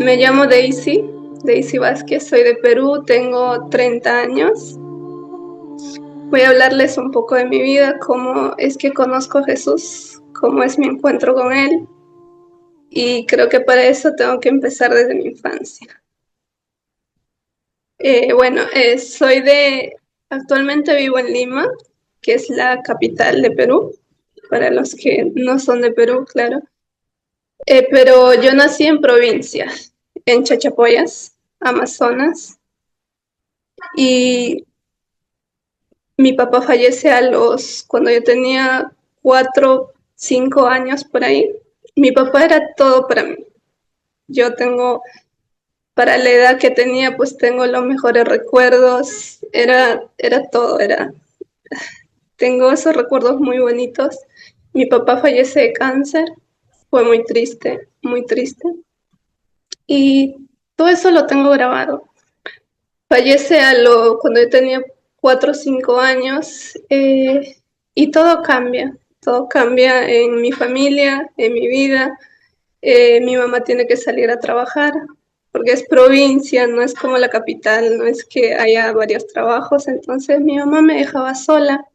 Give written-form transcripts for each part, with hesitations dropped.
Me llamo Daisy Vázquez, soy de Perú, tengo 30 años. Voy a hablarles un poco de mi vida, cómo es que conozco a Jesús, cómo es mi encuentro con Él, y creo que para eso tengo que empezar desde mi infancia. Actualmente vivo en Lima, que es la capital de Perú, para los que no son de Perú, claro. Pero yo nací en provincia, en Chachapoyas, Amazonas, y mi papá fallece cuando yo tenía 4, 5 años por ahí. Mi papá era todo para mí. Yo tengo, para la edad que tenía, pues tengo los mejores recuerdos. Era todo, tengo esos recuerdos muy bonitos. Mi papá fallece de cáncer, fue muy triste, muy triste. Y todo eso lo tengo grabado. Fallece cuando yo tenía 4 o 5 años, y todo cambia en mi familia, en mi vida. Mi mamá tiene que salir a trabajar porque es provincia, no es como la capital, no es que haya varios trabajos, entonces mi mamá me dejaba sola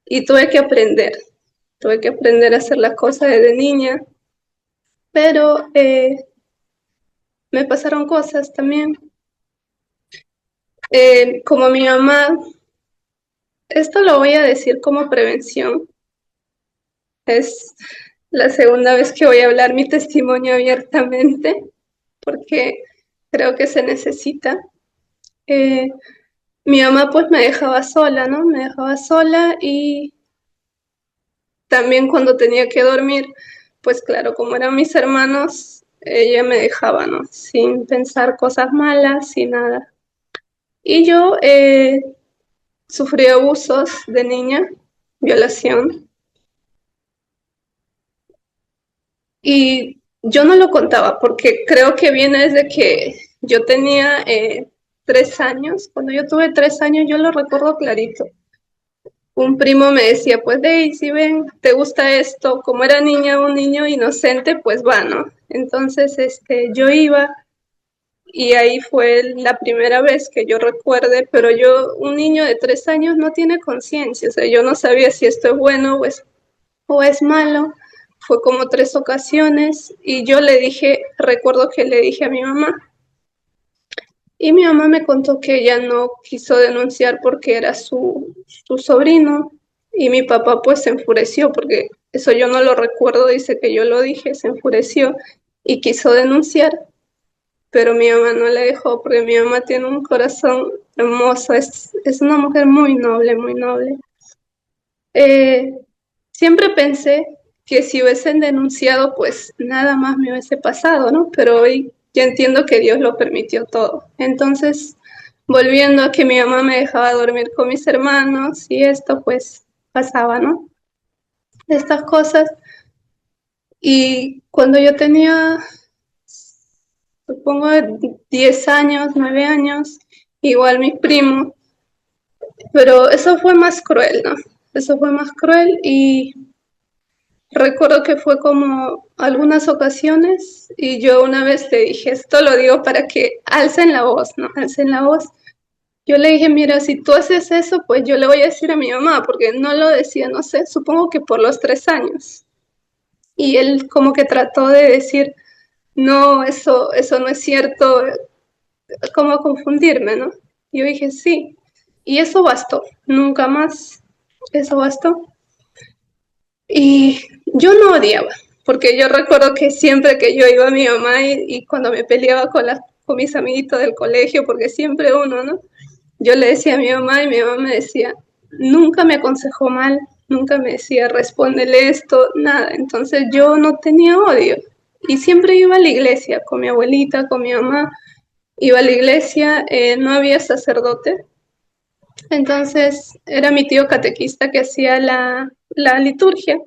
y tuve que aprender a hacer las cosas desde niña, pero me pasaron cosas también. Como mi mamá, esto lo voy a decir como prevención. Es la segunda vez que voy a hablar mi testimonio abiertamente porque creo que se necesita. Eh, Mi mamá pues me dejaba sola, ¿no? Me dejaba sola y también cuando tenía que dormir, pues claro, como eran mis hermanos, ella me dejaba, ¿no? Sin pensar cosas malas, sin nada. Y yo sufrí abusos de niña, violación. Y yo no lo contaba porque creo que viene desde que yo tenía 3 años. Cuando yo tuve 3 años, yo lo recuerdo clarito. Un primo me decía, pues Daisy, ven, ¿te gusta esto? Como era niña, un niño inocente, pues va, ¿no? Entonces, yo iba y ahí fue la primera vez que yo recuerde, pero un niño de 3 años no tiene conciencia, o sea, yo no sabía si esto es bueno o es malo. Fue como 3 ocasiones y yo recuerdo que le dije a mi mamá y mi mamá me contó que ella no quiso denunciar porque era su sobrino y mi papá pues se enfureció porque eso yo no lo recuerdo, dice que yo lo dije, se enfureció y quiso denunciar, pero mi mamá no le dejó porque mi mamá tiene un corazón hermoso, es una mujer muy noble, muy noble. Eh, Siempre pensé que si hubiesen denunciado, pues nada más me hubiese pasado, ¿no? Pero hoy ya entiendo que Dios lo permitió todo. Entonces, volviendo a que mi mamá me dejaba dormir con mis hermanos y esto, pues pasaba, ¿no? Estas cosas. Y cuando yo tenía, supongo, 10 años, 9 años, igual mis primos, pero eso fue más cruel, ¿no? Eso fue más cruel y recuerdo que fue como algunas ocasiones y yo una vez le dije, esto lo digo para que alcen la voz, ¿no? Alcen la voz. Yo le dije, mira, si tú haces eso, pues yo le voy a decir a mi mamá, porque no lo decía, no sé, supongo que por los 3 años. Y él como que trató de decir, no, eso no es cierto, como confundirme, ¿no? Y yo dije, sí. Y eso bastó, nunca más, eso bastó. Y yo no odiaba, porque yo recuerdo que siempre que yo iba a mi mamá y cuando me peleaba con mis amiguitos del colegio, porque siempre uno, ¿no? Yo le decía a mi mamá y mi mamá me decía, nunca me aconsejó mal, nunca me decía, respóndele esto, nada. Entonces yo no tenía odio y siempre iba a la iglesia con mi abuelita, con mi mamá, iba a la iglesia, no había sacerdote, entonces era mi tío catequista que hacía la liturgia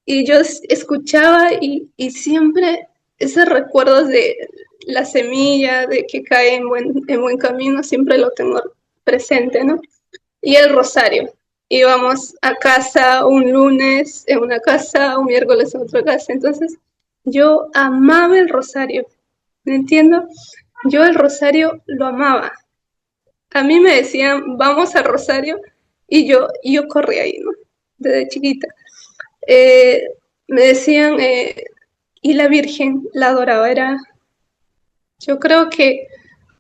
y yo escuchaba y siempre esos recuerdos de la semilla, de que cae en buen camino, siempre lo tengo presente, ¿no? Y el rosario. Íbamos a casa un lunes en una casa, un miércoles en otra casa. Entonces, Yo amaba el rosario, ¿me entiendo? Yo el rosario lo amaba. A mí me decían, vamos al rosario, y yo corría ahí, ¿no? Desde chiquita. Eh, Me decían, y la Virgen la adoraba, yo creo que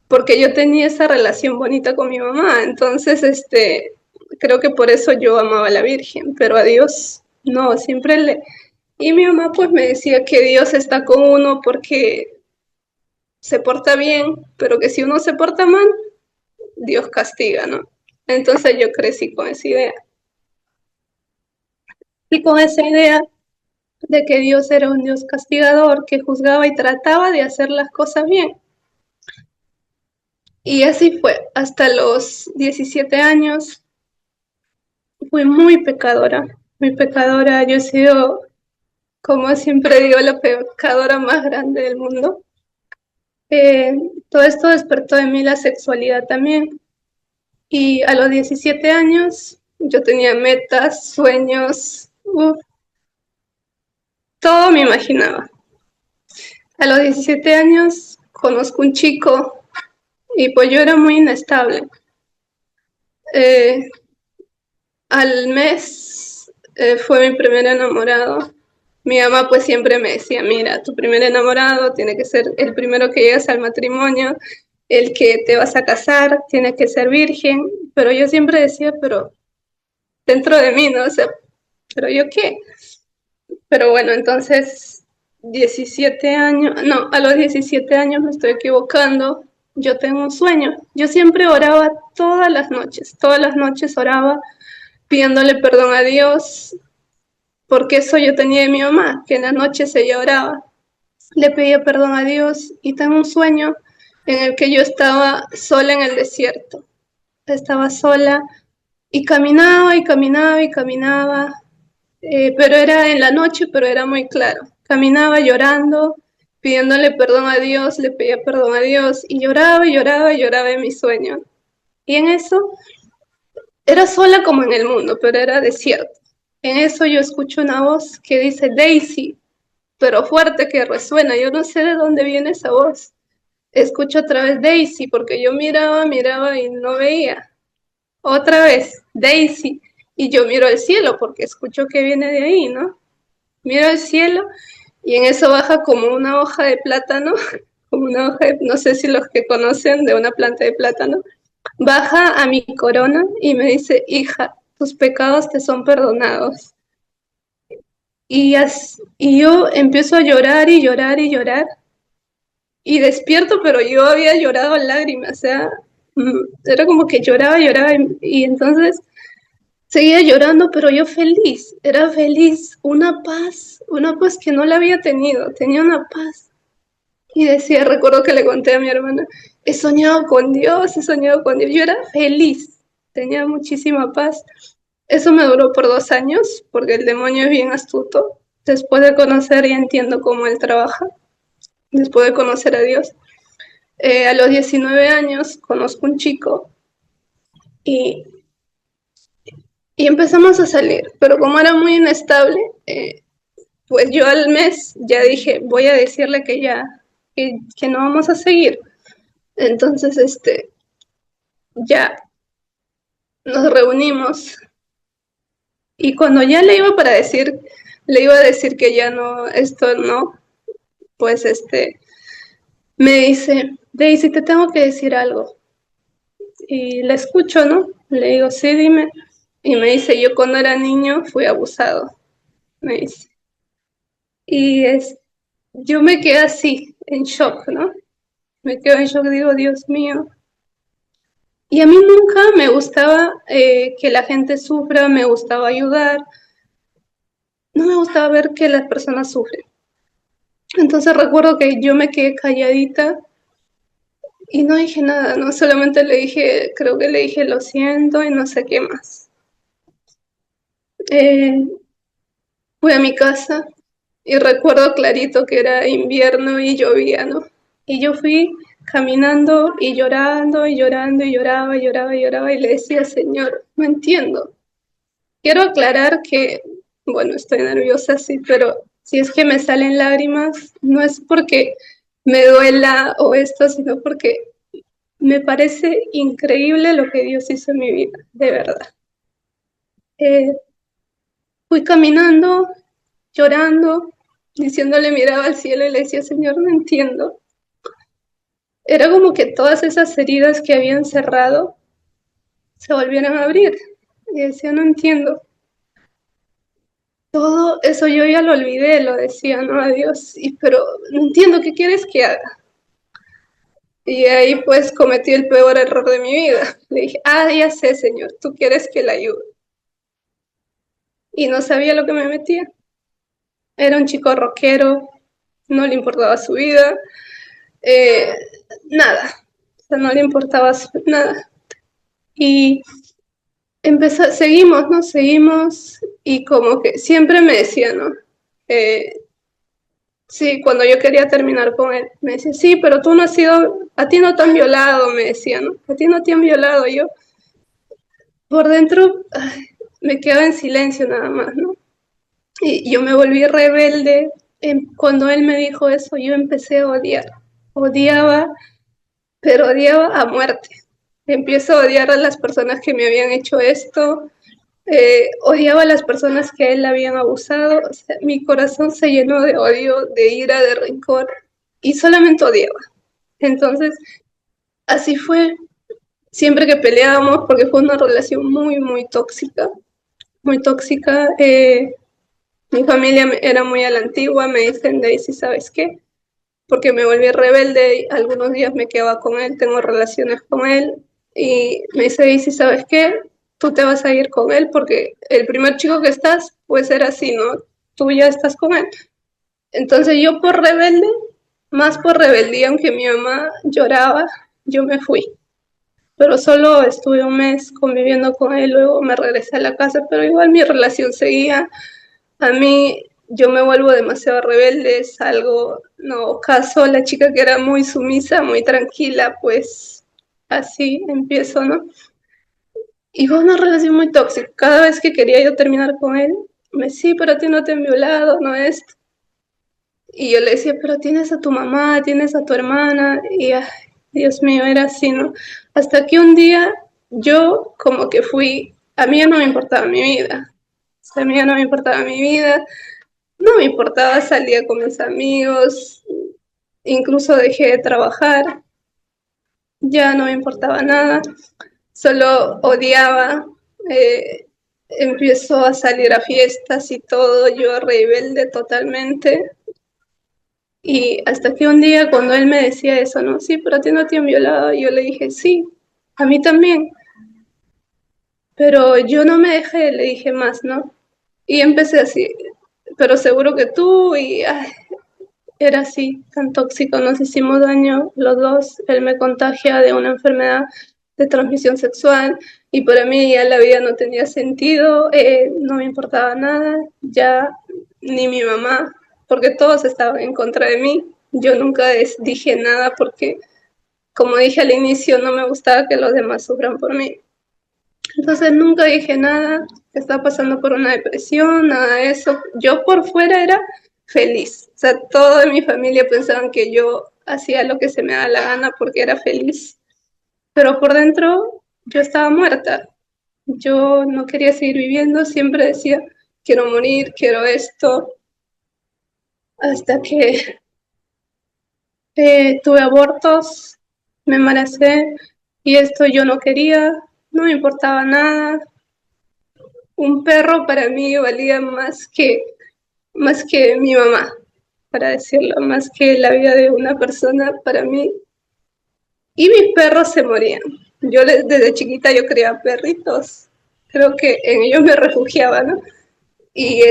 porque yo tenía esa relación bonita con mi mamá, entonces, creo que por eso yo amaba a la Virgen, pero a Dios no, siempre le... Y mi mamá pues me decía que Dios está con uno porque se porta bien, pero que si uno se porta mal, Dios castiga, ¿no? Entonces yo crecí con esa idea. Y con esa idea de que Dios era un Dios castigador, que juzgaba y trataba de hacer las cosas bien. Y así fue, hasta los 17 años fui muy pecadora, muy pecadora. Yo he sido, como siempre digo, la pecadora más grande del mundo. Eh, Todo esto despertó en mí la sexualidad también. Y a los 17 años yo tenía metas, sueños, todo me imaginaba. A los 17 años conozco un chico y pues yo era muy inestable. Eh, Al mes fue mi primer enamorado. Mi mamá pues siempre me decía, mira, tu primer enamorado tiene que ser el primero que llegas al matrimonio, el que te vas a casar, tiene que ser virgen, pero yo siempre decía, pero dentro de mí, ¿no? O sea, pero yo qué. Pero bueno, entonces 17 años, no, a los 17 años me estoy equivocando, yo tengo un sueño. Yo siempre oraba todas las noches oraba pidiéndole perdón a Dios, porque eso yo tenía de mi mamá, que en las noches ella oraba. Le pedía perdón a Dios y tengo un sueño en el que yo estaba sola en el desierto. Estaba sola y caminaba y caminaba y caminaba, pero era en la noche, pero era muy claro. Caminaba llorando, pidiéndole perdón a Dios, le pedía perdón a Dios y lloraba y lloraba y lloraba en mi sueño. Y en eso era sola como en el mundo, pero era desierto. En eso yo escucho una voz que dice Daisy, pero fuerte que resuena. Yo no sé de dónde viene esa voz. Escucho otra vez Daisy, porque yo miraba, miraba y no veía. Otra vez Daisy, y yo miro al cielo porque escucho que viene de ahí, ¿no? Miro al cielo y en eso baja como una hoja de plátano, como una hoja de, no sé si los que conocen de una planta de plátano, baja a mi corona y me dice, hija, tus pecados te son perdonados. Y yo empiezo a llorar y llorar y llorar y despierto, pero yo había llorado lágrimas, o sea, era como que lloraba, lloraba y entonces seguía llorando, pero yo feliz, era feliz, una paz que no la había tenido, tenía una paz. Y decía, recuerdo que le conté a mi hermana, he soñado con Dios, he soñado con Dios. Yo era feliz, tenía muchísima paz. Eso me duró por 2 años, porque el demonio es bien astuto. Después de conocer y entiendo cómo él trabaja, después de conocer a Dios. A los 19 años conozco un chico y, y empezamos a salir, pero como era muy inestable, pues yo al mes ya dije, voy a decirle que ya, que no vamos a seguir. Entonces, ya nos reunimos y cuando ya le iba a decir que ya no, esto no, pues me dice, Daisy, te tengo que decir algo. Y le escucho, ¿no? Le digo, sí, dime. Y me dice, yo cuando era niño fui abusado, me dice. Yo me quedé así, en shock, ¿no? Me quedo en shock, digo, Dios mío. Y a mí nunca me gustaba que la gente sufra, me gustaba ayudar, no me gustaba ver que las personas sufren. Entonces recuerdo que yo me quedé calladita y no dije nada, no solamente le dije, creo que le dije lo siento y no sé qué más. Eh, Fui a mi casa y recuerdo clarito que era invierno y llovía, ¿no? Y yo fui caminando y llorando y llorando y lloraba y lloraba y lloraba y le decía, Señor, no entiendo. Quiero aclarar que, bueno, estoy nerviosa, sí, pero Si es que me salen lágrimas, no es porque me duela o esto, sino porque me parece increíble lo que Dios hizo en mi vida, de verdad. Eh, Fui caminando, llorando, diciéndole, miraba al cielo y le decía, Señor, no entiendo. Era como que todas esas heridas que habían cerrado se volvieran a abrir. Y decía, no entiendo. Todo eso yo ya lo olvidé, lo decía, ¿no? A Dios, pero no entiendo qué quieres que haga. Y ahí pues cometí el peor error de mi vida. Le dije, ya sé, Señor, tú quieres que la ayude. Y no sabía lo que me metía. Era un chico rockero, no le importaba su vida, eh, nada. O sea, no le importaba nada. Y seguimos, ¿no? Seguimos y como que siempre me decía, ¿no? Sí, cuando yo quería terminar con él, me decía, sí, pero tú no has sido, a ti no te han violado, me decía, ¿no? A ti no te han violado. Yo por dentro me quedaba en silencio nada más, ¿no? Y yo me volví rebelde. Cuando él me dijo eso, yo empecé a odiar. Odiaba, pero odiaba a muerte. Empiezo a odiar a las personas que me habían hecho esto. Odiaba a las personas que a él habían abusado. O sea, mi corazón se llenó de odio, de ira, de rencor y solamente odiaba. Entonces, así fue siempre que peleábamos, porque fue una relación muy, muy tóxica, muy tóxica. Mi familia era muy a la antigua, me dicen, Daisy, ¿sabes qué? Porque me volví rebelde, y algunos días me quedaba con él, tengo relaciones con él, y me dice, Daisy, ¿sabes qué? Tú te vas a ir con él porque el primer chico que estás puede ser así, ¿no? Tú ya estás con él. Entonces yo por rebelde, más por rebeldía, aunque mi mamá lloraba, yo me fui. Pero solo estuve un mes conviviendo con él, luego me regresé a la casa, pero igual mi relación seguía. A mí yo me vuelvo demasiado rebelde, salgo, no caso a la chica que era muy sumisa, muy tranquila, pues así empiezo, ¿no? Y fue una relación muy tóxica. Cada vez que quería yo terminar con él, me decía, sí, pero a ti no te han violado, no es. Y yo le decía, pero tienes a tu mamá, tienes a tu hermana, y ay, Dios mío, era así, ¿no? Hasta que un día yo como que a mí ya no me importaba mi vida, o sea, a mí ya no me importaba mi vida, no me importaba, salía con mis amigos, incluso dejé de trabajar, ya no me importaba nada, solo odiaba, eh, empiezo a salir a fiestas y todo, yo rebelde totalmente. Y hasta que un día cuando él me decía eso, ¿no? Sí, pero a ti no te han violado, yo le dije, sí, a mí también. Pero yo no me dejé, le dije más, ¿no? Y empecé así, pero seguro que tú, y ay, era así, tan tóxico, nos hicimos daño los dos, él me contagia de una enfermedad de transmisión sexual y para mí ya la vida no tenía sentido, no me importaba nada, ya ni mi mamá, porque todos estaban en contra de mí, yo nunca dije nada porque, como dije al inicio, no me gustaba que los demás sufran por mí. Entonces nunca dije nada, que estaba pasando por una depresión, nada de eso. Yo por fuera era feliz. O sea, toda mi familia pensaban que yo hacía lo que se me daba la gana porque era feliz. Pero por dentro yo estaba muerta. Yo no quería seguir viviendo, siempre decía, quiero morir, quiero esto. Hasta que tuve abortos, me embaracé y esto yo no quería, no me importaba nada. Un perro para mí valía más que mi mamá, para decirlo, más que la vida de una persona para mí. Y mis perros se morían. Yo desde chiquita yo criaba perritos, creo que en ellos me refugiaba, ¿no? Y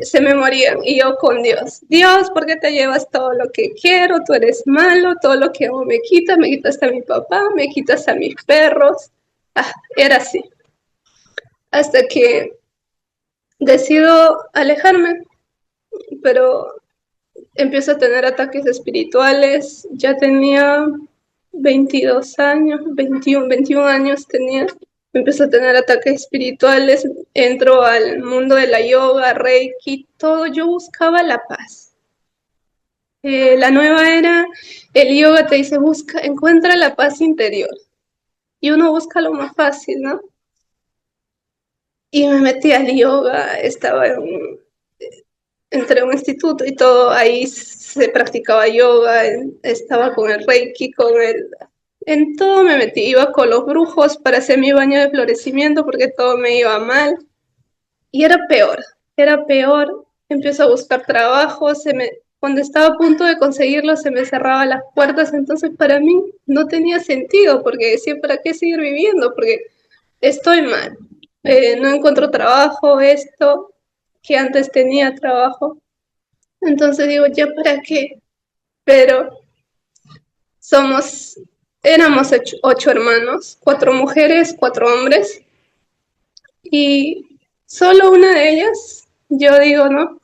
se me morían y yo con Dios, Dios, ¿por qué te llevas todo lo que quiero? Tú eres malo, todo lo que hago me quitas a mi papá, me quitas a mis perros. Era así. Hasta que decido alejarme, pero empiezo a tener ataques espirituales, ya tenía 22 años, 21 años tenía, empiezo a tener ataques espirituales, entro al mundo de la yoga, Reiki, todo, yo buscaba la paz. La nueva era, el yoga te dice, busca, encuentra la paz interior. Y uno busca lo más fácil, ¿no? Y me metí al yoga, entré a un instituto y todo, ahí se practicaba yoga, estaba con el Reiki, en todo me metí, iba con los brujos para hacer mi baño de florecimiento porque todo me iba mal. Y era peor, empiezo a buscar trabajo, cuando estaba a punto de conseguirlo se me cerraban las puertas, entonces para mí no tenía sentido, porque decía, ¿para qué seguir viviendo? Porque estoy mal, no encuentro trabajo, esto, que antes tenía trabajo, entonces digo, ¿ya para qué? Pero somos, éramos ocho hermanos, cuatro mujeres, cuatro hombres, y solo una de ellas, yo digo, ¿no?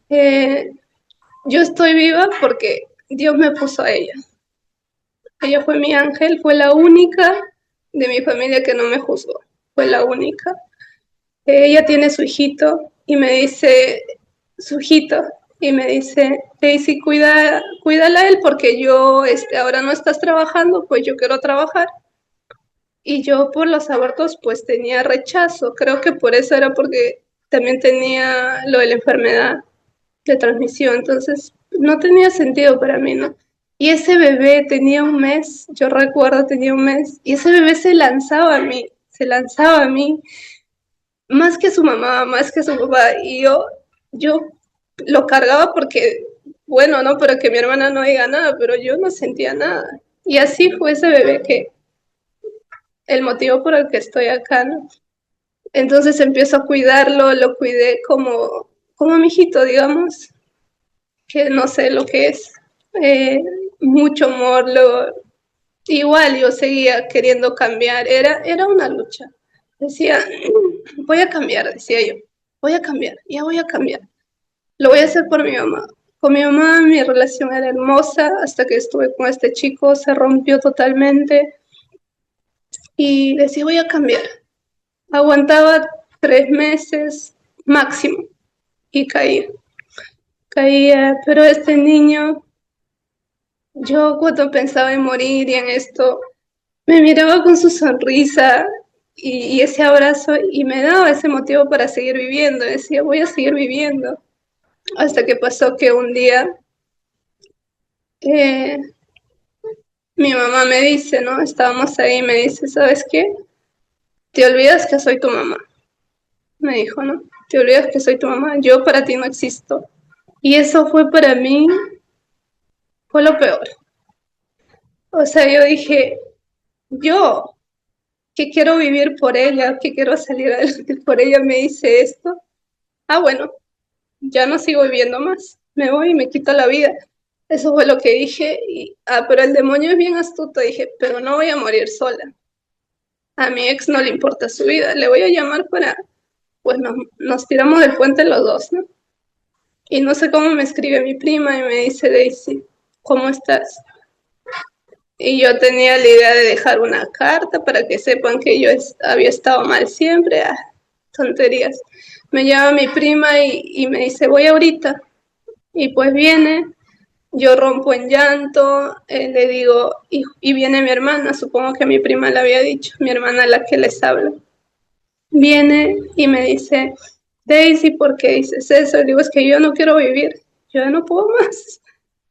Eh, yo estoy viva porque Dios me puso a ella. Ella fue mi ángel, fue la única de mi familia que no me juzgó, fue la única. Ella tiene su hijito y me dice, su hijito, y me dice, Daisy, cuídala a él porque yo, ahora no estás trabajando, pues yo quiero trabajar. Y yo por los abortos pues tenía rechazo, creo que por eso era porque también tenía lo de la enfermedad de transmisión, entonces no tenía sentido para mí, ¿no? Y ese bebé tenía un mes, yo recuerdo tenía un mes, y ese bebé se lanzaba a mí, más que su mamá, más que su papá, y yo lo cargaba porque, bueno, ¿no? Para que mi hermana no diga nada, pero yo no sentía nada. Y así fue ese bebé que, el motivo por el que estoy acá, ¿no? Entonces empiezo a cuidarlo, lo cuidé como mi hijito, digamos, que no sé lo que es, eh, mucho amor, igual yo seguía queriendo cambiar, era una lucha. Decía, voy a cambiar, decía yo, voy a cambiar, ya voy a cambiar. Lo voy a hacer por mi mamá. Con mi mamá mi relación era hermosa hasta que estuve con este chico, se rompió totalmente y decía, voy a cambiar. Aguantaba 3 meses máximo y caía, pero este niño, yo cuando pensaba en morir y en esto, me miraba con su sonrisa y ese abrazo y me daba ese motivo para seguir viviendo. Decía, voy a seguir viviendo. Hasta que pasó que un día eh, mi mamá me dice, ¿no? Estábamos ahí, me dice, ¿sabes qué? Te olvidas que soy tu mamá. Me dijo, ¿no? Te olvidas que soy tu mamá. Yo para ti no existo. Y eso fue para mí, fue lo peor. O sea, yo dije, yo que quiero vivir por ella, que quiero salir adelante por ella, me dice esto. Ah, bueno, ya no sigo viviendo más, me voy y me quito la vida. Eso fue lo que dije, pero el demonio es bien astuto, dije, pero no voy a morir sola. A mi ex no le importa su vida, le voy a llamar pues nos tiramos del puente los dos, ¿no? Y no sé cómo me escribe mi prima y me dice, Daisy, ¿cómo estás? Y yo tenía la idea de dejar una carta para que sepan que yo había estado mal siempre, tonterías. Me llama mi prima y me dice, voy ahorita. Y pues viene, yo rompo en llanto, le digo, y viene mi hermana, supongo que mi prima le había dicho, mi hermana la que les habla. Viene y me dice, Daisy, ¿por qué dices eso? Le digo, es que yo no quiero vivir, yo ya no puedo más.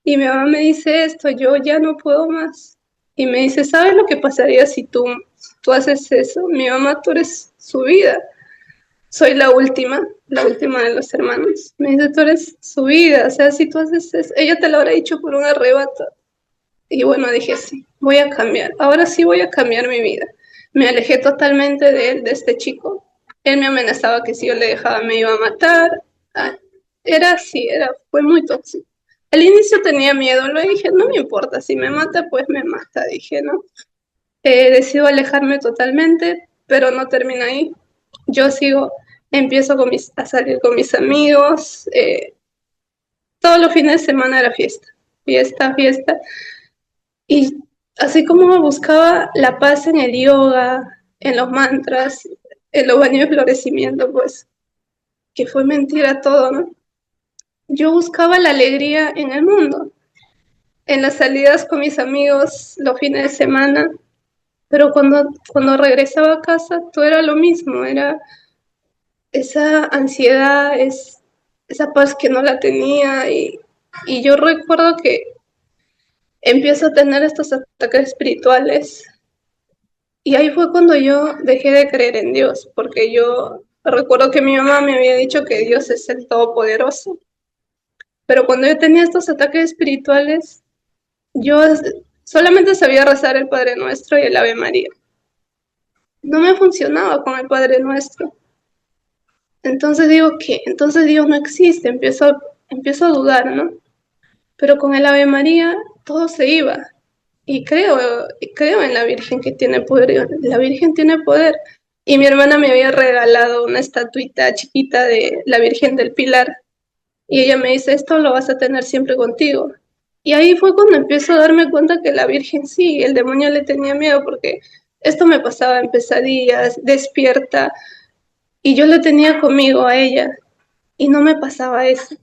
Y mi mamá me dice esto, yo ya no puedo más. Y me dice, ¿sabes lo que pasaría si tú haces eso? Mi mamá, tú eres su vida. Soy la última de los hermanos. Me dice, tú eres su vida, o sea, si tú haces eso, ella te lo habrá dicho por un arrebato. Y bueno, dije, sí, voy a cambiar. Ahora sí voy a cambiar mi vida. Me alejé totalmente de él, de este chico. Él me amenazaba que si yo le dejaba me iba a matar. Era así, fue muy tóxico. Al inicio tenía miedo, lo dije, no me importa, si me mata, pues me mata, dije, ¿no? Decido alejarme totalmente, pero no termina ahí. Yo sigo, empiezo a salir con mis amigos, todos los fines de semana era fiesta, fiesta, fiesta. Y así como buscaba la paz en el yoga, en los mantras, en los baños de florecimiento, pues, que fue mentira todo, ¿no? Yo buscaba la alegría en el mundo, en las salidas con mis amigos los fines de semana, pero cuando regresaba a casa todo era lo mismo, era esa ansiedad, esa paz que no la tenía y yo recuerdo que empiezo a tener estos ataques espirituales y ahí fue cuando yo dejé de creer en Dios, porque yo recuerdo que mi mamá me había dicho que Dios es el Todopoderoso, pero cuando yo tenía estos ataques espirituales, yo solamente sabía rezar el Padre Nuestro y el Ave María. No me funcionaba con el Padre Nuestro. Entonces digo que entonces Dios no existe, empiezo a dudar, ¿no? Pero con el Ave María todo se iba. Y creo en la Virgen que tiene poder. La Virgen tiene poder. Y mi hermana me había regalado una estatuita chiquita de la Virgen del Pilar. Y ella me dice, esto lo vas a tener siempre contigo. Y ahí fue cuando empiezo a darme cuenta que la Virgen sí, el demonio le tenía miedo porque esto me pasaba en pesadillas, despierta, y yo le tenía conmigo a ella y no me pasaba eso.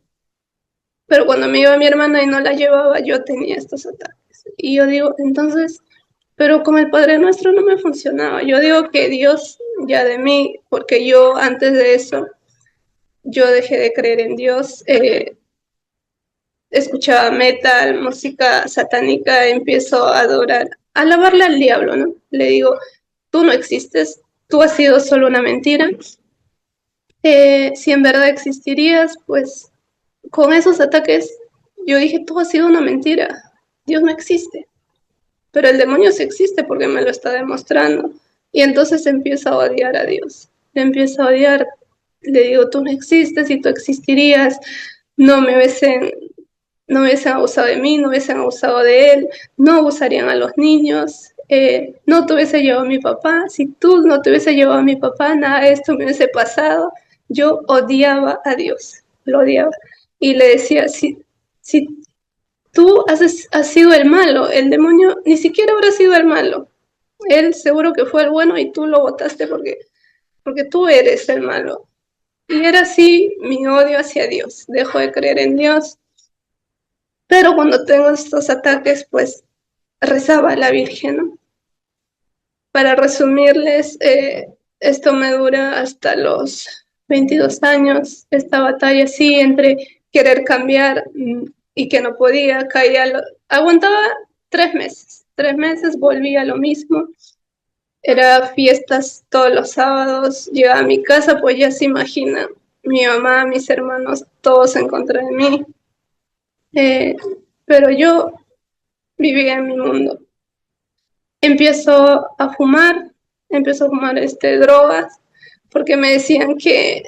Pero cuando me iba mi hermana y no la llevaba, yo tenía estos ataques. Y yo digo, entonces, pero con el Padre Nuestro no me funcionaba. Yo digo que Dios ya de mí, porque yo antes de eso, yo dejé de creer en Dios, escuchaba metal, música satánica, empiezo a adorar, a alabarle al diablo, ¿no? Le digo, tú no existes, tú has sido solo una mentira. Si en verdad existirías, pues con esos ataques yo dije, todo ha sido una mentira, Dios no existe, pero el demonio sí existe porque me lo está demostrando. Y entonces empiezo a odiar a Dios, le empiezo a odiar, le digo, tú no existes y tú existirías, no me hubiesen, no hubiesen abusado de mí, no hubiesen abusado de él, no abusarían a los niños. No te hubiese llevado a mi papá, si tú no te hubiese llevado a mi papá, nada de esto me hubiese pasado. Yo odiaba a Dios, lo odiaba. Y le decía, si tú has sido el malo, el demonio ni siquiera habrá sido el malo. Él seguro que fue el bueno y tú lo votaste porque tú eres el malo. Y era así mi odio hacia Dios. Dejo de creer en Dios. Pero cuando tengo estos ataques, pues rezaba a la Virgen, ¿no? Para resumirles, esto me dura hasta los 22 años, esta batalla así entre querer cambiar y que no podía, aguantaba 3 meses, volvía a lo mismo, era fiestas todos los sábados, llegaba a mi casa, pues ya se imagina, mi mamá, mis hermanos, todos en contra de mí, eh, pero yo vivía en mi mundo. Empiezo a fumar, empiezo a fumar drogas, porque me decían que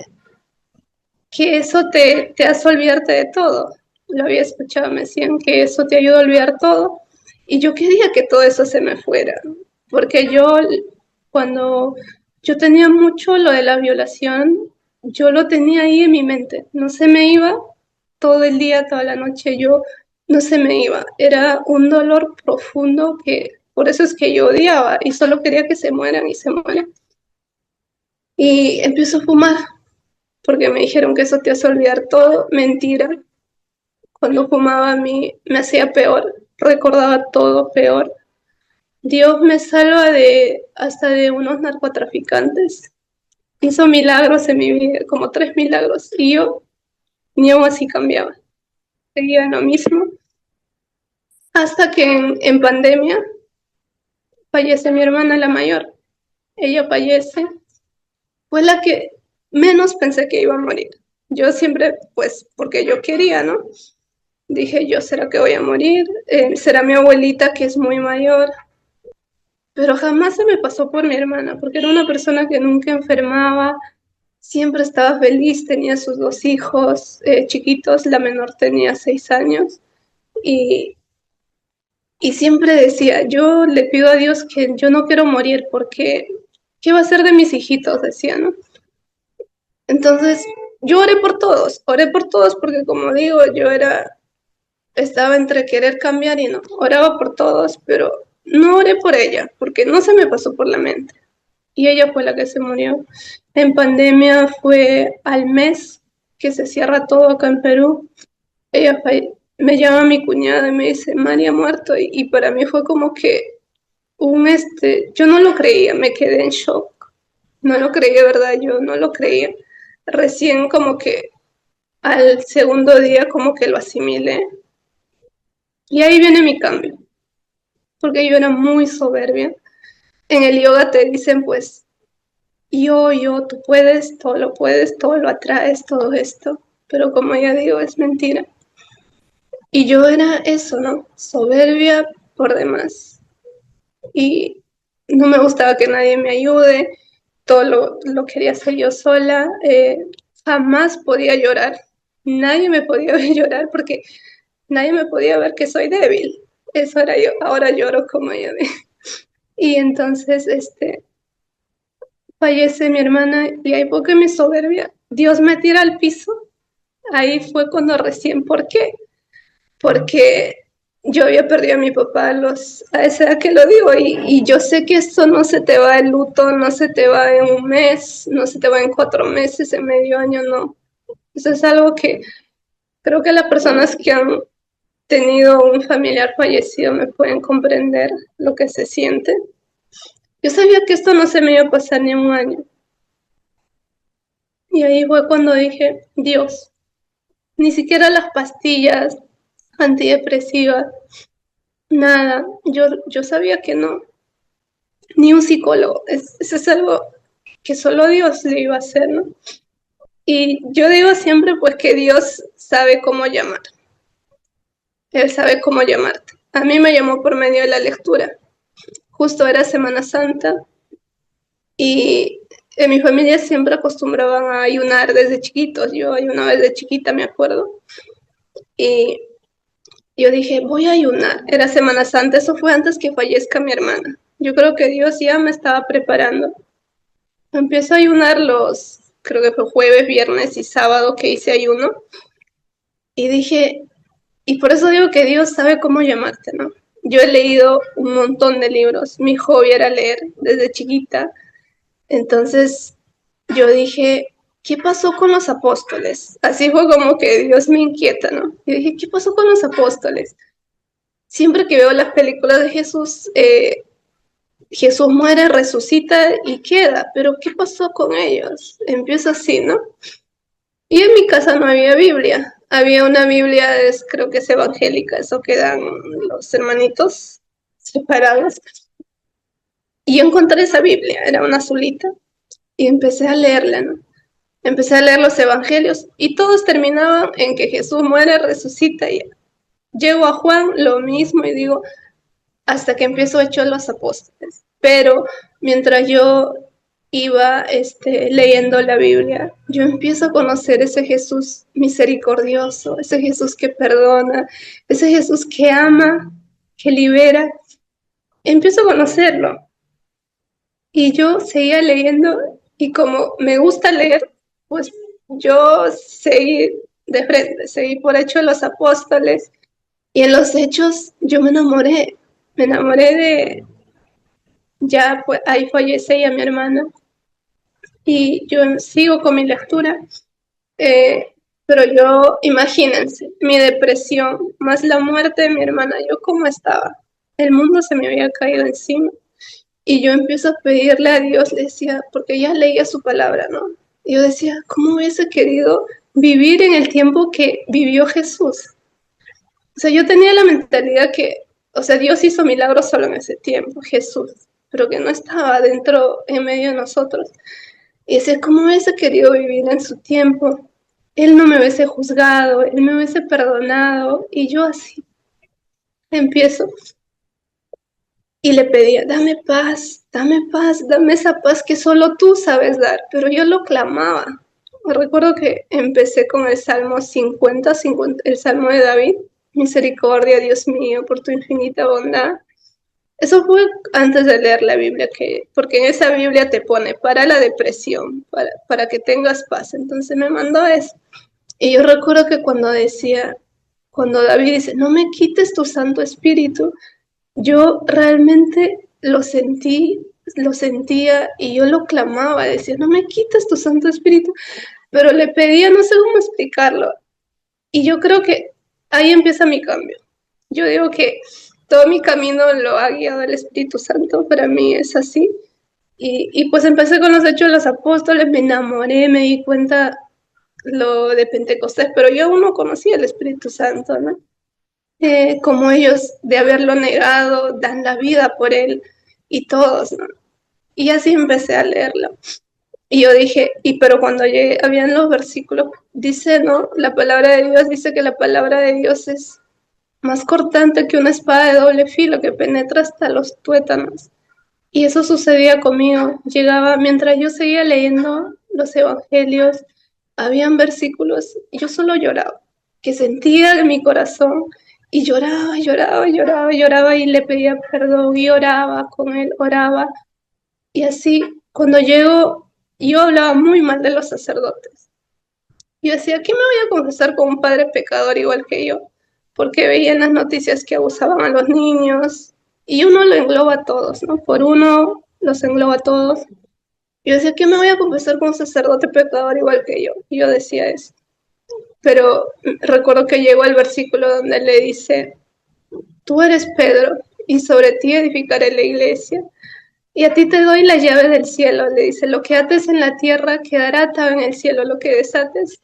eso te hace olvidarte de todo. Lo había escuchado, me decían que eso te ayuda a olvidar todo. Y yo quería que todo eso se me fuera, porque cuando yo tenía mucho lo de la violación, yo lo tenía ahí en mi mente, no se me iba todo el día, toda la noche, yo no se me iba. Era un dolor profundo que por eso es que yo odiaba y solo quería que se mueran y se mueran. Y empiezo a fumar porque me dijeron que eso te hace olvidar todo. Mentira. Cuando fumaba a mí me hacía peor, recordaba todo peor. Dios me salva hasta de unos narcotraficantes. Hizo milagros en mi vida, como 3 milagros, y yo ni aún así cambiaba. Seguía en lo mismo. Hasta que en pandemia fallece mi hermana la mayor. Ella fallece. Fue la que menos pensé que iba a morir. Yo siempre, pues, porque yo quería, ¿no? Dije, yo, ¿será que voy a morir? ¿Será mi abuelita que es muy mayor? Pero jamás se me pasó por mi hermana, porque era una persona que nunca enfermaba, siempre estaba feliz, tenía sus 2 hijos chiquitos, la menor tenía 6 años, y, y siempre decía, yo le pido a Dios que yo no quiero morir, porque ¿qué va a ser de mis hijitos? Decía, ¿no? Entonces, yo oré por todos porque como digo, estaba entre querer cambiar y no, oraba por todos, pero no oré por ella, porque no se me pasó por la mente. y ella fue la que se murió. En pandemia fue al mes que se cierra todo acá en Perú. Ella me llama mi cuñada y me dice, María ha muerto, y para mí fue como que yo no lo creía, me quedé en shock. No lo creía, ¿verdad? Yo no lo creía. Recién como que al segundo día como que lo asimilé. Y ahí viene mi cambio, porque yo era muy soberbia. En el yoga te dicen, pues, tú puedes, todo lo atraes, todo esto. Pero como ya digo, es mentira. Y yo era eso, ¿no? Soberbia por demás. Y no me gustaba que nadie me ayude, todo lo quería hacer yo sola. Jamás podía llorar. Nadie me podía ver llorar porque nadie me podía ver que soy débil. Eso era yo. Ahora lloro como ella ve. Y entonces, fallece mi hermana y ahí porque mi soberbia, Dios me tira al piso. Ahí fue cuando recién, ¿por qué? Porque yo había perdido a mi papá a esa edad que lo digo, y yo sé que esto no se te va el luto, no se te va en un mes, no se te va en 4 meses, en medio año, no. Eso es algo que creo que las personas que han tenido un familiar fallecido me pueden comprender lo que se siente. Yo sabía que esto no se me iba a pasar ni un año. Y ahí fue cuando dije, Dios, ni siquiera las pastillas antidepresivas, nada. Yo sabía que no, ni un psicólogo. Eso es algo que solo Dios le iba a hacer, ¿no? Y yo digo siempre, pues, que Dios sabe cómo llamar. Él sabe cómo llamarte. A mí me llamó por medio de la lectura. Justo era Semana Santa y en mi familia siempre acostumbraban a ayunar desde chiquitos. Yo ayunaba desde chiquita, me acuerdo. Y yo dije, voy a ayunar. Era Semana Santa, eso fue antes que fallezca mi hermana. Yo creo que Dios ya me estaba preparando. Empiezo a ayunar creo que fue jueves, viernes y sábado que hice ayuno. Y dije, y por eso digo que Dios sabe cómo llamarte, ¿no? Yo he leído un montón de libros. Mi hobby era leer desde chiquita. Entonces yo dije, ¿qué pasó con los apóstoles? Así fue como que Dios me inquieta, ¿no? Y dije, ¿qué pasó con los apóstoles? Siempre que veo las películas de Jesús, Jesús muere, resucita y queda, pero ¿qué pasó con ellos? Empiezo así, ¿no? Y en mi casa no había Biblia, había una Biblia, creo que es evangélica, eso que dan los hermanitos separados. Y yo encontré esa Biblia, era una azulita, y empecé a leerla, ¿no? Empecé a leer los evangelios y todos terminaban en que Jesús muere, resucita y llego a Juan, lo mismo, y digo, hasta que empiezo Hechos de los Apóstoles. Pero mientras yo iba leyendo la Biblia, yo empiezo a conocer ese Jesús misericordioso, ese Jesús que perdona, ese Jesús que ama, que libera. Empiezo a conocerlo. Y yo seguía leyendo y como me gusta leer, pues yo seguí de frente, seguí por Hechos de los Apóstoles. Y en los Hechos yo me enamoré ya pues ahí fallece ya mi hermana y yo sigo con mi lectura, pero yo, imagínense, mi depresión, más la muerte de mi hermana, yo cómo estaba, el mundo se me había caído encima y yo empiezo a pedirle a Dios, le decía, porque ya leía su palabra, ¿no? Y yo decía, ¿cómo hubiese querido vivir en el tiempo que vivió Jesús? O sea, yo tenía la mentalidad que, o sea, Dios hizo milagros solo en ese tiempo, Jesús, pero que no estaba dentro, en medio de nosotros. Y decía, ¿cómo hubiese querido vivir en su tiempo? Él no me hubiese juzgado, él me hubiese perdonado, y yo así empiezo. Y le pedía, dame esa paz que solo tú sabes dar, pero yo lo clamaba. Recuerdo que empecé con el Salmo 50, el Salmo de David, misericordia, Dios mío, por tu infinita bondad. Eso fue antes de leer la Biblia, porque en esa Biblia te pone para la depresión, para que tengas paz. Entonces me mandó eso. Y yo recuerdo que cuando David dice, no me quites tu Santo Espíritu, yo realmente lo sentí lo sentía y yo lo clamaba, decía, no me quites tu Santo Espíritu, pero le pedía, no sé cómo explicarlo. Y yo creo que ahí empieza mi cambio. Yo digo que todo mi camino lo ha guiado el Espíritu Santo, para mí es así. Y pues empecé con los Hechos de los Apóstoles, me enamoré, me di cuenta lo de Pentecostés, pero yo aún no conocía el Espíritu Santo, ¿no? Como ellos, de haberlo negado, dan la vida por él y todos, ¿no? Y así empecé a leerlo. Y yo dije, y pero cuando llegué, habían los versículos, dice, ¿no? La palabra de Dios dice que la palabra de Dios es más cortante que una espada de doble filo que penetra hasta los tuétanos. Y eso sucedía conmigo. Llegaba, mientras yo seguía leyendo los evangelios, habían versículos, y yo solo lloraba, que sentía en mi corazón, y lloraba, lloraba, lloraba, lloraba, y le pedía perdón, y oraba con él, oraba. Y así, cuando llego, yo hablaba muy mal de los sacerdotes. Yo decía, ¿qué me voy a confesar con un padre pecador igual que yo? Porque veía en las noticias que abusaban a los niños, y uno lo engloba a todos, ¿no? Por uno los engloba a todos. Yo decía, ¿qué me voy a confesar con un sacerdote pecador igual que yo? Y yo decía eso. Pero recuerdo que llegó el versículo donde le dice, tú eres Pedro, y sobre ti edificaré la iglesia, y a ti te doy la llave del cielo. Le dice, lo que ates en la tierra quedará atado en el cielo, lo que desates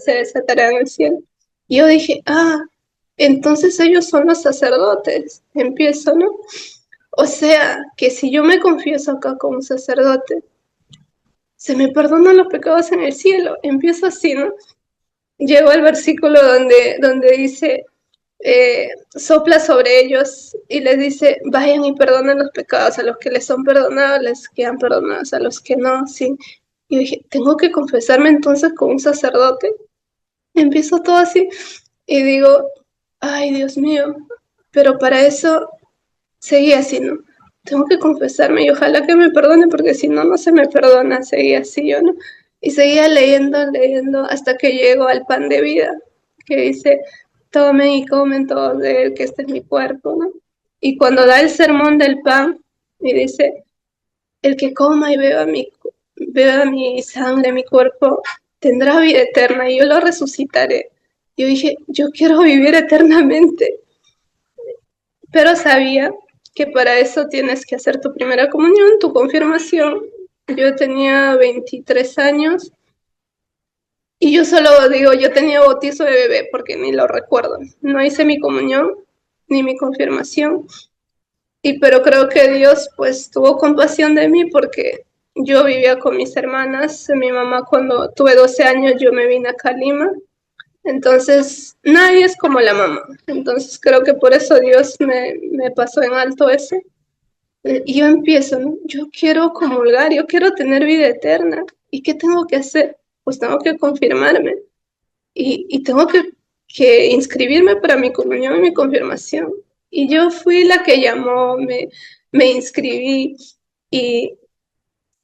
se desatará en el cielo. Y yo dije, entonces ellos son los sacerdotes. Empiezo, ¿no? O sea, que si yo me confieso acá como un sacerdote, se me perdonan los pecados en el cielo. Empiezo así, ¿no? Llegó el versículo donde dice, sopla sobre ellos y les dice, vayan y perdonen los pecados, a los que les son perdonados les quedan perdonados, a los que no, sí. Y dije, tengo que confesarme entonces con un sacerdote. Empiezo todo así y digo, ay Dios mío, pero para eso seguí así, ¿no? Tengo que confesarme y ojalá que me perdone porque si no, no se me perdona, seguí así yo, ¿no? Y seguía leyendo, leyendo hasta que llego al pan de vida, que dice, tomen y comen todos de él, que este es mi cuerpo, ¿no? Y cuando da el sermón del pan, y dice, el que coma y beba mi sangre, mi cuerpo, tendrá vida eterna y yo lo resucitaré. Yo dije, yo quiero vivir eternamente, pero sabía que para eso tienes que hacer tu primera comunión, tu confirmación. Yo tenía 23 años y yo solo digo, yo tenía bautizo de bebé porque ni lo recuerdo. No hice mi comunión ni mi confirmación. Pero creo que Dios pues tuvo compasión de mí porque yo vivía con mis hermanas. Mi mamá cuando tuve 12 años yo me vine acá a Lima. Entonces nadie es como la mamá. Entonces creo que por eso Dios me pasó en alto eso. Y yo empiezo, ¿no? Yo quiero comulgar, yo quiero tener vida eterna. ¿Y qué tengo que hacer? Pues tengo que confirmarme y tengo que inscribirme para mi comunión y mi confirmación. Y yo fui la que llamó, me inscribí y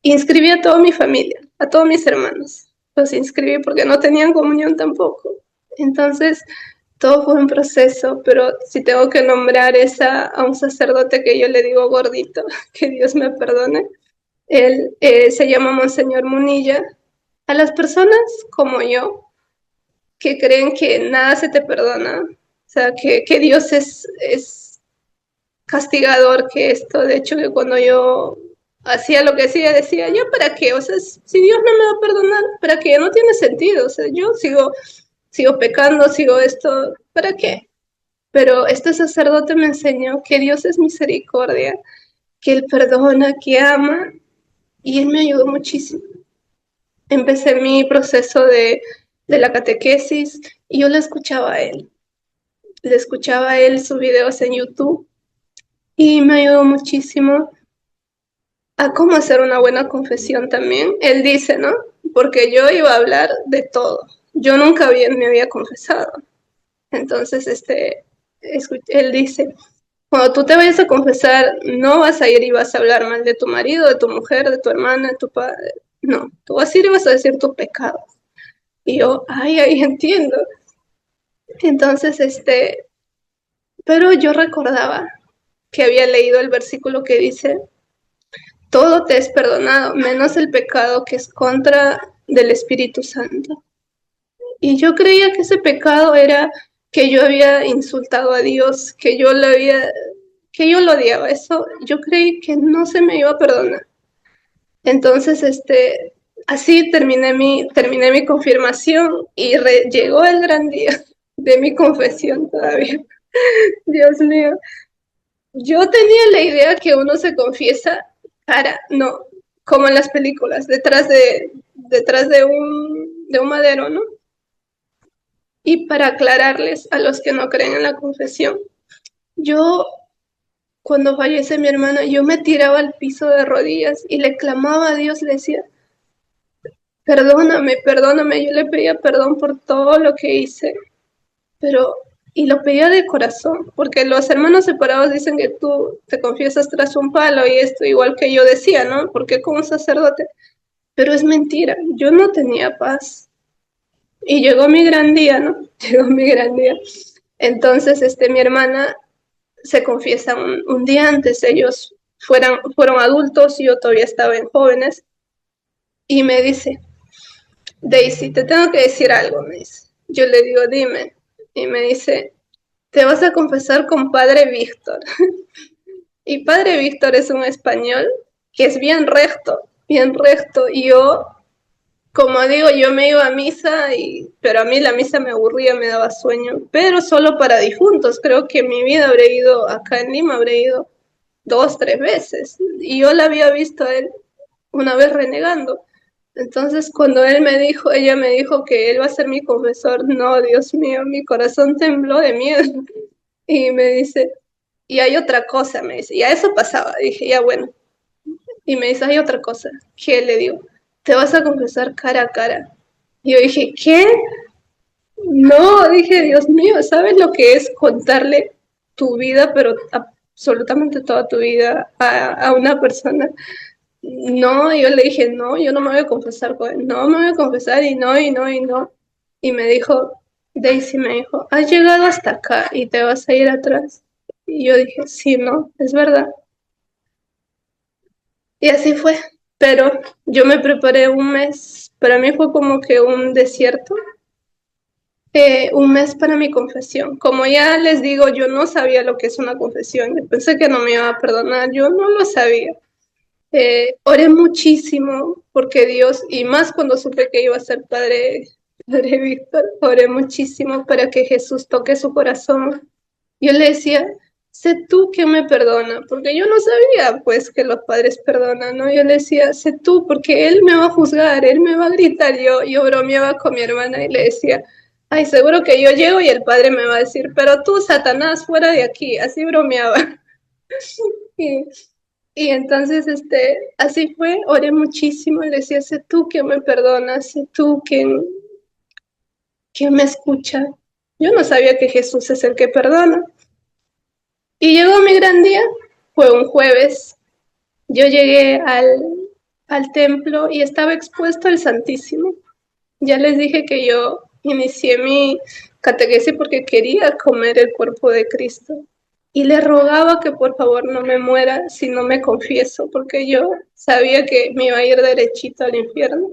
inscribí a toda mi familia, a todos mis hermanos. Los inscribí porque no tenían comunión tampoco. Entonces, todo fue un proceso, pero si tengo que nombrar a un sacerdote que yo le digo gordito, que Dios me perdone, él se llama Monseñor Munilla. A las personas como yo, que creen que nada se te perdona, o sea, que Dios es castigador, que esto, de hecho, que cuando yo hacía lo que hacía, decía, ¿yo para qué? O sea, si Dios no me va a perdonar, ¿para qué? No tiene sentido, o sea, yo sigo pecando, sigo esto, ¿para qué? Pero este sacerdote me enseñó que Dios es misericordia, que Él perdona, que ama, y Él me ayudó muchísimo. Empecé mi proceso de la catequesis y yo le escuchaba a Él. Le escuchaba a Él sus videos en YouTube y me ayudó muchísimo a cómo hacer una buena confesión también. Él dice, ¿no? Porque yo iba a hablar de todo. Yo nunca me había confesado. Entonces, él dice, cuando tú te vayas a confesar, no vas a ir y vas a hablar mal de tu marido, de tu mujer, de tu hermana, de tu padre. No, tú vas a ir y vas a decir tus pecados. Y yo, ahí entiendo. Entonces, pero yo recordaba que había leído el versículo que dice, todo te es perdonado, menos el pecado que es contra del Espíritu Santo. Y yo creía que ese pecado era que yo había insultado a Dios, que yo lo odiaba. Eso yo creí que no se me iba a perdonar. Entonces, así terminé mi confirmación y llegó el gran día de mi confesión todavía. Dios mío. Yo tenía la idea que uno se confiesa no, como en las películas, detrás de un madero, ¿no? Y para aclararles a los que no creen en la confesión, yo cuando fallece mi hermana, yo me tiraba al piso de rodillas y le clamaba a Dios, le decía, perdóname, perdóname, yo le pedía perdón por todo lo que hice, pero, y lo pedía de corazón, porque los hermanos separados dicen que tú te confiesas tras un palo y esto, igual que yo decía, ¿no? Porque como sacerdote, pero es mentira, yo no tenía paz. Y llegó mi gran día, ¿no? Llegó mi gran día. Entonces, mi hermana se confiesa un día antes, ellos fueron adultos y yo todavía estaba en jóvenes, y me dice, Daisy, te tengo que decir algo, me dice. Yo le digo, dime, y me dice, te vas a confesar con Padre Víctor. Y Padre Víctor es un español que es bien recto, y yo, como digo, yo me iba a misa, pero a mí la misa me aburría, me daba sueño, pero solo para difuntos. Creo que en mi vida habré ido, acá en Lima, habré ido 2, 3 veces. Y yo la había visto a él una vez renegando. Entonces, cuando ella me dijo que él va a ser mi confesor, no, Dios mío, mi corazón tembló de miedo. Y me dice, y hay otra cosa, me dice, ya eso pasaba. Dije, ya bueno. Y me dice, hay otra cosa. ¿Qué le digo? Te vas a confesar cara a cara. Y yo dije, ¿qué? No, dije, Dios mío, ¿sabes lo que es contarle tu vida, pero absolutamente toda tu vida a una persona? No, yo le dije, no, yo no me voy a confesar con él, no me voy a confesar, y no, y no, y no. Y me dijo, Daisy me dijo, has llegado hasta acá y te vas a ir atrás. Y yo dije, sí, no, es verdad. Y así fue. Pero yo me preparé un mes, para mí fue como que un desierto, un mes para mi confesión. Como ya les digo, yo no sabía lo que es una confesión, yo pensé que no me iba a perdonar, yo no lo sabía. Oré muchísimo porque Dios, y más cuando supe que iba a ser padre Víctor, oré muchísimo para que Jesús toque su corazón. Yo le decía, sé tú quien me perdona, porque yo no sabía pues que los padres perdonan, ¿no? Yo le decía, sé tú, porque él me va a juzgar, él me va a gritar. Yo bromeaba con mi hermana y le decía, ay, seguro que yo llego y el padre me va a decir, pero tú, Satanás, fuera de aquí, así bromeaba. Y, y entonces, así fue, oré muchísimo y le decía, sé tú que me perdonas, sé tú que me escucha. Yo no sabía que Jesús es el que perdona. Y llegó mi gran día, fue un jueves. Yo llegué al templo y estaba expuesto al Santísimo. Ya les dije que yo inicié mi catequesis porque quería comer el cuerpo de Cristo. Y le rogaba que por favor no me muera si no me confieso, porque yo sabía que me iba a ir derechito al infierno.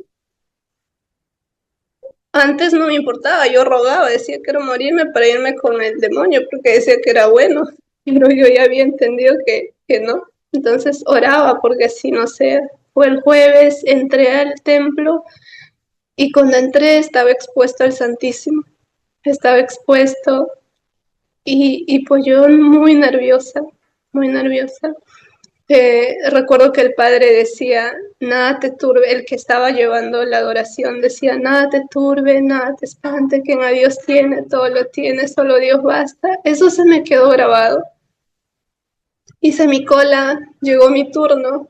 Antes no me importaba, yo rogaba, decía quiero morirme para irme con el demonio, porque decía que era bueno, pero yo ya había entendido que no. Entonces oraba porque así no sea. Fue el jueves, entré al templo y cuando entré estaba expuesto al Santísimo, estaba expuesto, y pues yo muy nerviosa. Recuerdo que el padre decía, nada te turbe, el que estaba llevando la adoración decía, nada te turbe, nada te espante, quien a Dios tiene, todo lo tiene, solo Dios basta. Eso se me quedó grabado. Hice mi cola, llegó mi turno.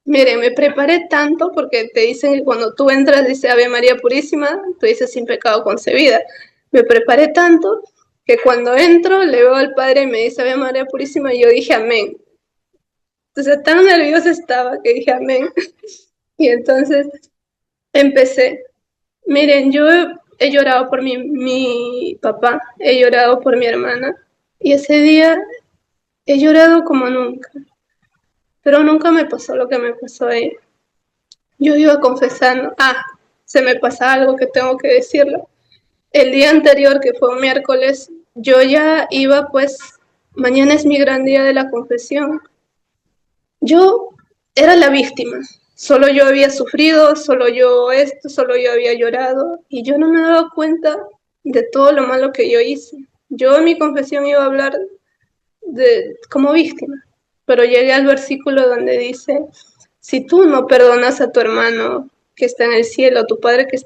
Mire, me preparé tanto porque te dicen que cuando tú entras dice Ave María Purísima, tú dices sin pecado concebida. Me preparé tanto que cuando entro le veo al padre y me dice Ave María Purísima y yo dije amén. Entonces tan nerviosa estaba que dije amén. Y entonces empecé. Miren, yo he llorado por mi papá, he llorado por mi hermana y ese día he llorado como nunca. pero nunca me pasó lo que me pasó ahí. Yo iba confesando, se me pasa algo que tengo que decirlo. El día anterior, que fue un miércoles, yo ya iba, pues, mañana es mi gran día de la confesión. Yo era la víctima, solo yo había sufrido, solo yo esto, solo yo había llorado, y yo no me daba cuenta de todo lo malo que yo hice. Yo en mi confesión iba a hablar como víctima, pero llegué al versículo donde dice, si tú no perdonas a tu hermano que está en el cielo, tu padre que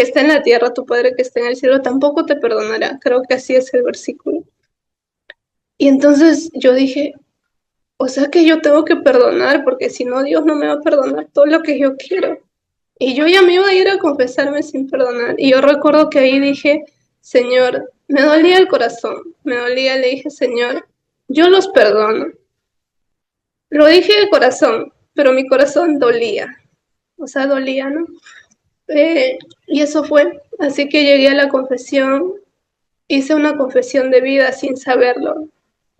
está en la tierra, tu padre que está en el cielo, tampoco te perdonará. Creo que así es el versículo. Y entonces yo dije, o sea que yo tengo que perdonar, porque si no, Dios no me va a perdonar todo lo que yo quiero. Y yo ya me iba a ir a confesarme sin perdonar. Y yo recuerdo que ahí dije, Señor, me dolía el corazón, me dolía, le dije, Señor, yo los perdono. Lo dije de corazón, pero mi corazón dolía, o sea, dolía, ¿no? Y eso fue, así que llegué a la confesión, hice una confesión de vida sin saberlo.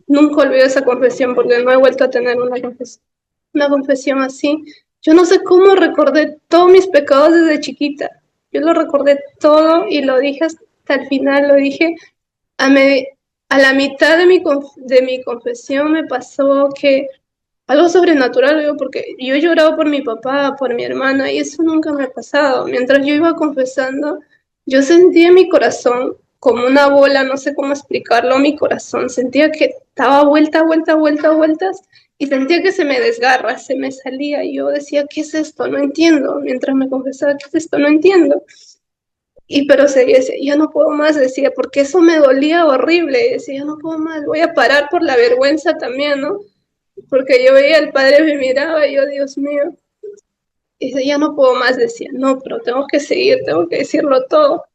Nunca olvido esa confesión porque no he vuelto a tener una confesión así. Yo no sé cómo recordé todos mis pecados desde chiquita. Yo lo recordé todo y lo dije hasta el final, lo dije a, me, a la mitad de mi confesión me pasó que algo sobrenatural, digo, porque yo he llorado por mi papá, por mi hermana, y eso nunca me ha pasado. Mientras yo iba confesando, yo sentía en mi corazón como una bola, no sé cómo explicarlo, mi corazón. Sentía que estaba vueltas, y sentía que se me desgarra, se me salía, y yo decía, ¿qué es esto? No entiendo. Mientras me confesaba, ¿qué es esto? No entiendo. Y pero seguía, decía, ya no puedo más, decía, porque eso me dolía horrible, decía, ya no puedo más, voy a parar por la vergüenza también, ¿no? Porque yo veía al padre, me miraba y yo, Dios mío, y decía, ya no puedo más, decía, no, pero tengo que seguir, tengo que decirlo todo.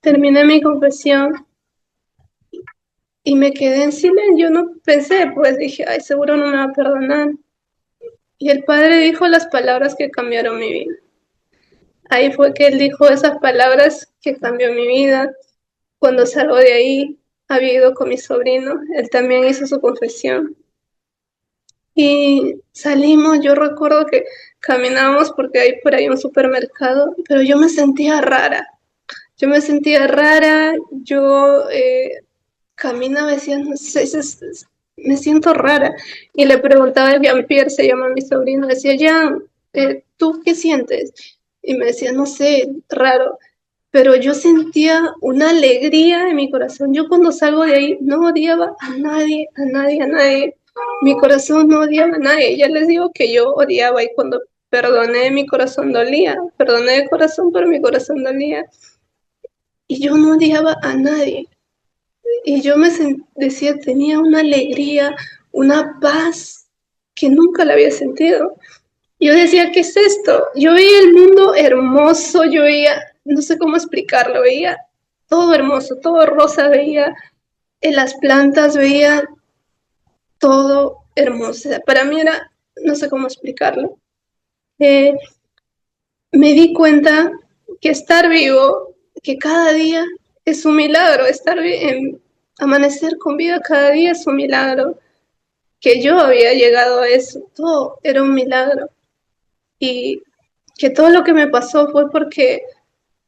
Terminé mi confesión y me quedé en silencio, yo no pensé, pues dije, ay, seguro no me va a perdonar. Y el padre dijo las palabras que cambiaron mi vida. Ahí fue que él dijo esas palabras que cambió mi vida. Cuando salgo de ahí, había ido con mi sobrino, él también hizo su confesión. Y salimos, yo recuerdo que caminábamos porque hay por ahí un supermercado, pero yo me sentía rara. Yo me sentía rara, yo caminaba y decía, no sé, me siento rara. Y le preguntaba a Jean-Pierre, se llama mi sobrino, decía, Jean, ¿tú qué sientes? Y me decía, no sé, raro. Pero yo sentía una alegría en mi corazón. Yo cuando salgo de ahí no odiaba a nadie, a nadie, a nadie. Mi corazón no odiaba a nadie. Ya les digo que yo odiaba y cuando perdoné mi corazón dolía. Perdoné de corazón, pero mi corazón dolía. Y yo no odiaba a nadie. Y yo decía, tenía una alegría, una paz que nunca la había sentido. Yo decía, ¿qué es esto? Yo veía el mundo hermoso, yo veía, no sé cómo explicarlo, veía todo hermoso, todo rosa, veía en las plantas, veía todo hermoso. Para mí era, no sé cómo explicarlo. Eh, Me di cuenta que estar vivo, que cada día es un milagro, amanecer con vida cada día es un milagro, que yo había llegado a eso, todo era un milagro. Y que todo lo que me pasó fue porque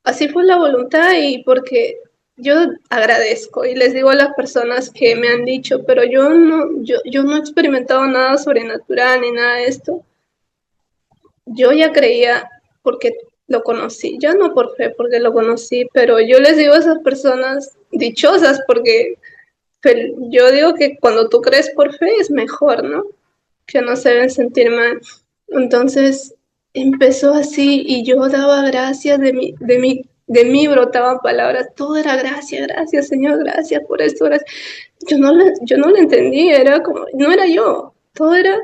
así fue la voluntad y porque yo agradezco y les digo a las personas que me han dicho, pero yo no he experimentado nada sobrenatural ni nada de esto. Yo ya creía porque lo conocí, ya no por fe, porque lo conocí, pero yo les digo a esas personas dichosas porque yo digo que cuando tú crees por fe es mejor, ¿no? Que no se deben sentir mal. Entonces empezó así y yo daba gracias de mí brotaban palabras, todo era gracias, gracias Señor, gracias por esto, gracias. Yo no lo entendí, era como, no era yo, todo era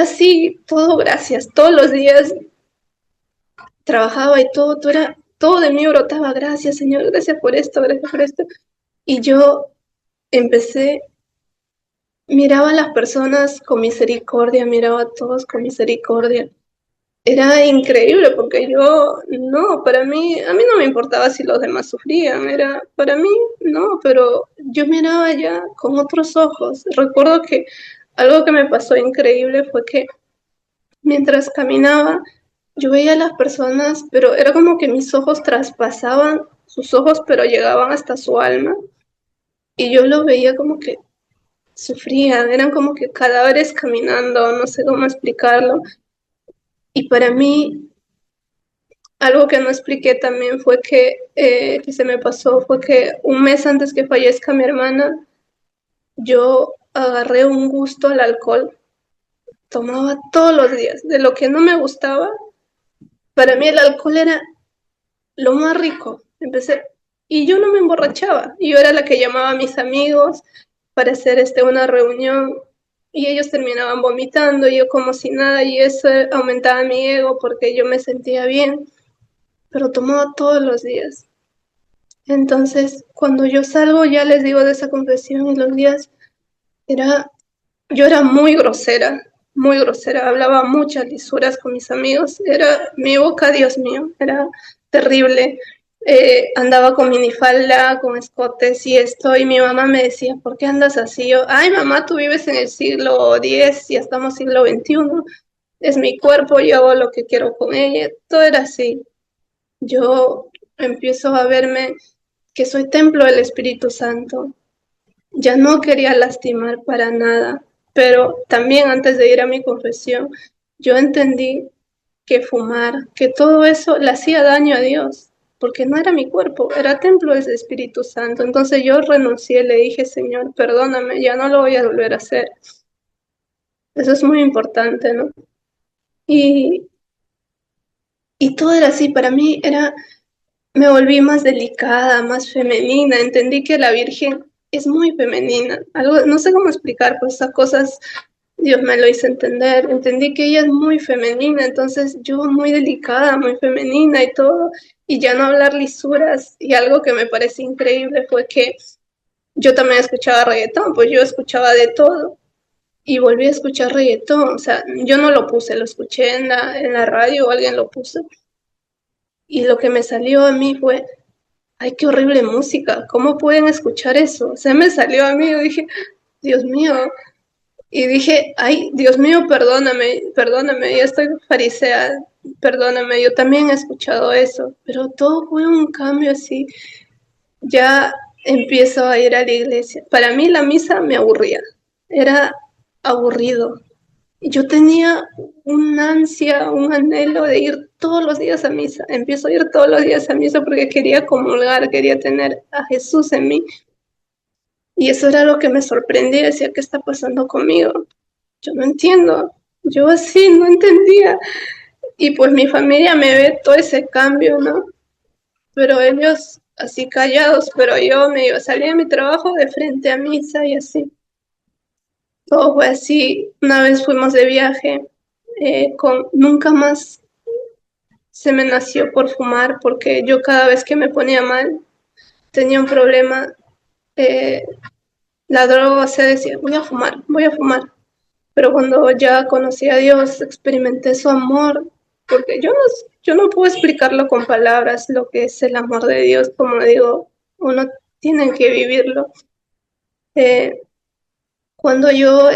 así, todo gracias, todos los días trabajaba y todo de mí brotaba, gracias Señor, gracias por esto, gracias por esto. Y yo empecé, miraba a las personas con misericordia, miraba a todos con misericordia. Era increíble porque para mí, a mí no me importaba si los demás sufrían, para mí, no, pero yo miraba ya con otros ojos. Recuerdo que algo que me pasó increíble fue que mientras caminaba, yo veía a las personas, pero era como que mis ojos traspasaban sus ojos, pero llegaban hasta su alma. Y yo lo veía como que sufrían, eran como que cadáveres caminando, no sé cómo explicarlo. Y para mí, algo que no expliqué también fue que se me pasó, fue que un mes antes que fallezca mi hermana, yo agarré un gusto al alcohol, tomaba todos los días, de lo que no me gustaba, para mí el alcohol era lo más rico. Empecé, y yo no me emborrachaba, yo era la que llamaba a mis amigos para hacer una reunión y ellos terminaban vomitando, y yo como si nada, y eso aumentaba mi ego porque yo me sentía bien, pero tomaba todos los días. Entonces, cuando yo salgo, ya les digo de esa confesión, y los días era, yo era muy grosera, hablaba muchas lisuras con mis amigos, era mi boca, Dios mío, era terrible. Andaba con minifalda, con escotes y esto, y mi mamá me decía, ¿por qué andas así? Yo, ay mamá, tú vives en el siglo X y estamos siglo XXI, es mi cuerpo, yo hago lo que quiero con ella, todo era así. Yo empiezo a verme que soy templo del Espíritu Santo. Ya no quería lastimar para nada, pero también antes de ir a mi confesión, yo entendí que fumar, que todo eso le hacía daño a Dios, porque no era mi cuerpo, era templo del Espíritu Santo. Entonces yo renuncié, le dije, Señor, perdóname, ya no lo voy a volver a hacer. Eso es muy importante, ¿no? Y, y todo era así, para mí era, me volví más delicada, más femenina, entendí que la Virgen es muy femenina, algo, no sé cómo explicar, pues esas cosas Dios me lo hizo entender, entendí que ella es muy femenina, entonces yo muy delicada, muy femenina y todo, y ya no hablar lisuras. Y algo que me parece increíble fue que yo también escuchaba reggaetón, pues yo escuchaba de todo, y volví a escuchar reggaetón, o sea, yo no lo puse, lo escuché en la radio o alguien lo puso, y lo que me salió a mí fue, ay, qué horrible música, ¿cómo pueden escuchar eso? O sea, me salió a mí, yo dije, Dios mío, y dije, ay, Dios mío, perdóname, perdóname, ya estoy farisea, perdóname, yo también he escuchado eso, pero todo fue un cambio así. Ya empiezo a ir a la iglesia. Para mí la misa me aburría, era aburrido. Yo tenía una ansia, un anhelo de ir todos los días a misa. Empiezo a ir todos los días a misa porque quería comulgar, quería tener a Jesús en mí. Y eso era lo que me sorprendía, decía, ¿qué está pasando conmigo? Yo no entiendo, yo así no entendía. Y pues mi familia me ve todo ese cambio, ¿no? Pero ellos así callados, pero yo me iba a salir de mi trabajo de frente a misa y así. Todo fue así. Una vez fuimos de viaje, nunca más se me nació por fumar, porque yo cada vez que me ponía mal tenía un problema. eh, la droga, se decía, voy a fumar. Pero cuando ya conocí a Dios, experimenté su amor, porque yo no puedo explicarlo con palabras, lo que es el amor de Dios, como digo, uno tiene que vivirlo. Eh, Cuando yo,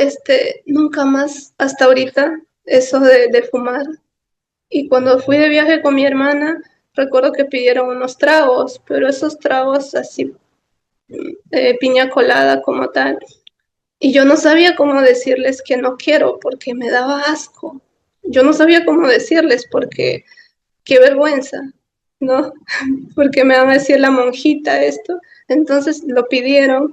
nunca más, hasta ahorita, eso de fumar. Y cuando fui de viaje con mi hermana, recuerdo que pidieron unos tragos, pero esos tragos así, piña colada como tal. Y yo no sabía cómo decirles que no quiero porque me daba asco. Yo no sabía cómo decirles porque qué vergüenza, ¿no? Porque me van a decir la monjita esto. Entonces lo pidieron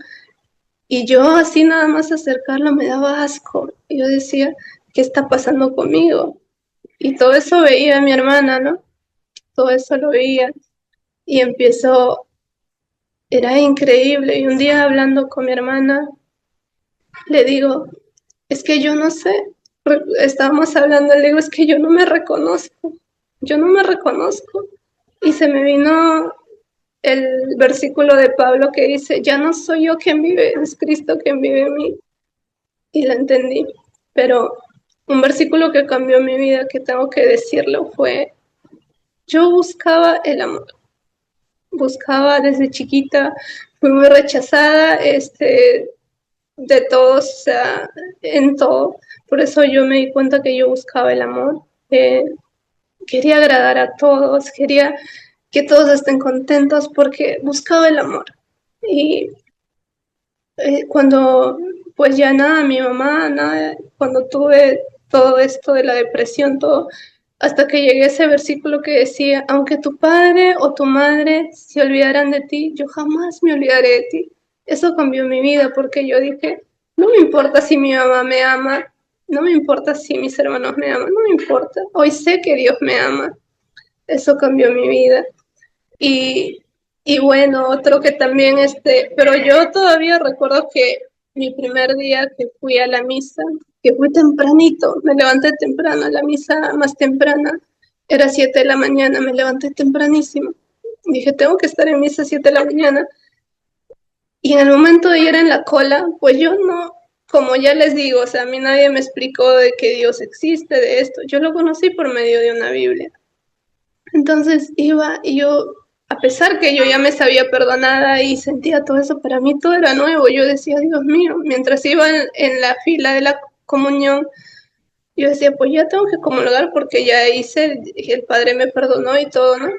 y yo así nada más acercarlo me daba asco. Y yo decía, ¿qué está pasando conmigo? Y todo eso veía mi hermana, ¿no? Todo eso lo veía y empezó, era increíble. Y un día hablando con mi hermana, le digo, es que yo no sé, estábamos hablando, le digo, es que yo no me reconozco, yo no me reconozco. Y se me vino el versículo de Pablo que dice, ya no soy yo quien vive, es Cristo quien vive en mí. Y lo entendí. Pero un versículo que cambió mi vida, que tengo que decirlo, fue, yo buscaba el amor, buscaba desde chiquita, fui muy rechazada, de todos, o sea, en todo. Por eso yo me di cuenta que yo buscaba el amor. Quería agradar a todos, quería que todos estén contentos porque buscaba el amor. Y cuando, pues ya nada, mi mamá, nada, cuando tuve todo esto de la depresión, todo, hasta que llegué a ese versículo que decía, aunque tu padre o tu madre se olvidaran de ti, yo jamás me olvidaré de ti. Eso cambió mi vida porque yo dije, no me importa si mi mamá me ama, no me importa si mis hermanos me aman, no me importa. Hoy sé que Dios me ama. Eso cambió mi vida. Y, y bueno, otro que también, pero yo todavía recuerdo que mi primer día que fui a la misa, que fui tempranito, me levanté temprano, la misa más temprana era 7 de la mañana, me levanté tempranísimo. Dije, tengo que estar en misa 7 de la mañana. Y en el momento de ir en la cola, pues yo no, como ya les digo, o sea, a mí nadie me explicó de que Dios existe, de esto. Yo lo conocí por medio de una Biblia. Entonces iba y yo, a pesar que yo ya me sabía perdonada y sentía todo eso, para mí todo era nuevo. Yo decía, Dios mío, mientras iba en la fila de la comunión, yo decía, pues ya tengo que comulgar porque ya hice, el Padre me perdonó y todo, ¿no?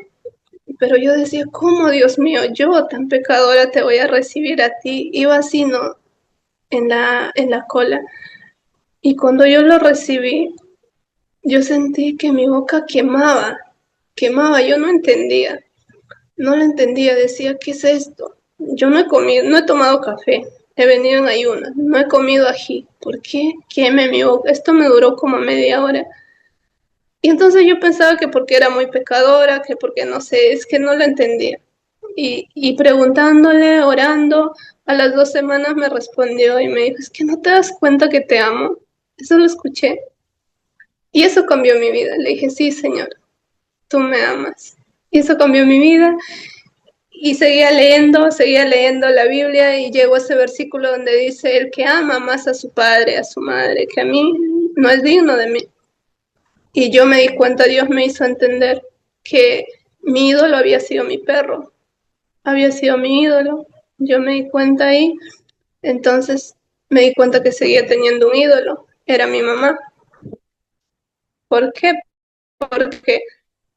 Pero yo decía, ¿cómo, Dios mío, yo tan pecadora te voy a recibir a ti? Iba así, ¿no? En la cola. Y cuando yo lo recibí, yo sentí que mi boca quemaba, yo no entendía. No lo entendía, decía, ¿qué es esto? Yo no he comido, no he tomado café, he venido en ayunas, no he comido ají. ¿Por qué? Queme mi boca. Esto me duró como media hora. Y entonces yo pensaba que porque era muy pecadora, que porque no sé, es que no lo entendía. Y preguntándole, orando, a las 2 semanas me respondió y me dijo, es que no te das cuenta que te amo. Eso lo escuché. Y eso cambió mi vida. Le dije, sí, Señor, tú me amas. Y eso cambió mi vida. Y seguía leyendo la Biblia y llegó a ese versículo donde dice, el que ama más a su padre, a su madre, que a mí no es digno de mí. Y yo me di cuenta, Dios me hizo entender que mi ídolo había sido mi perro, había sido mi ídolo. Yo me di cuenta ahí, entonces me di cuenta que seguía teniendo un ídolo, era mi mamá. ¿Por qué? Porque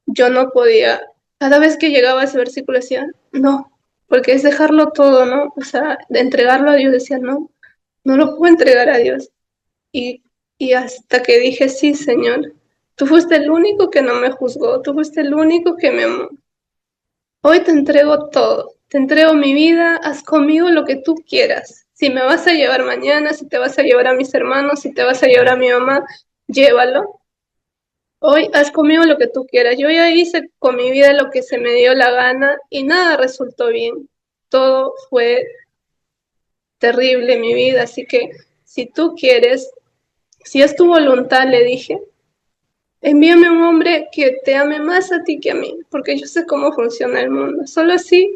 yo no podía, cada vez que llegaba a ese versículo decía, no, porque es dejarlo todo, ¿no? O sea, de entregarlo a Dios decía, no, no lo puedo entregar a Dios. Y, y hasta que dije, sí, Señor, tú fuiste el único que no me juzgó, tú fuiste el único que me amó. Hoy te entrego todo, te entrego mi vida, haz conmigo lo que tú quieras. Si me vas a llevar mañana, si te vas a llevar a mis hermanos, si te vas a llevar a mi mamá, llévalo. Hoy haz conmigo lo que tú quieras. Yo ya hice con mi vida lo que se me dio la gana y nada resultó bien. Todo fue terrible en mi vida. Así que si tú quieres, si es tu voluntad, le dije, envíame un hombre que te ame más a ti que a mí, porque yo sé cómo funciona el mundo. Solo así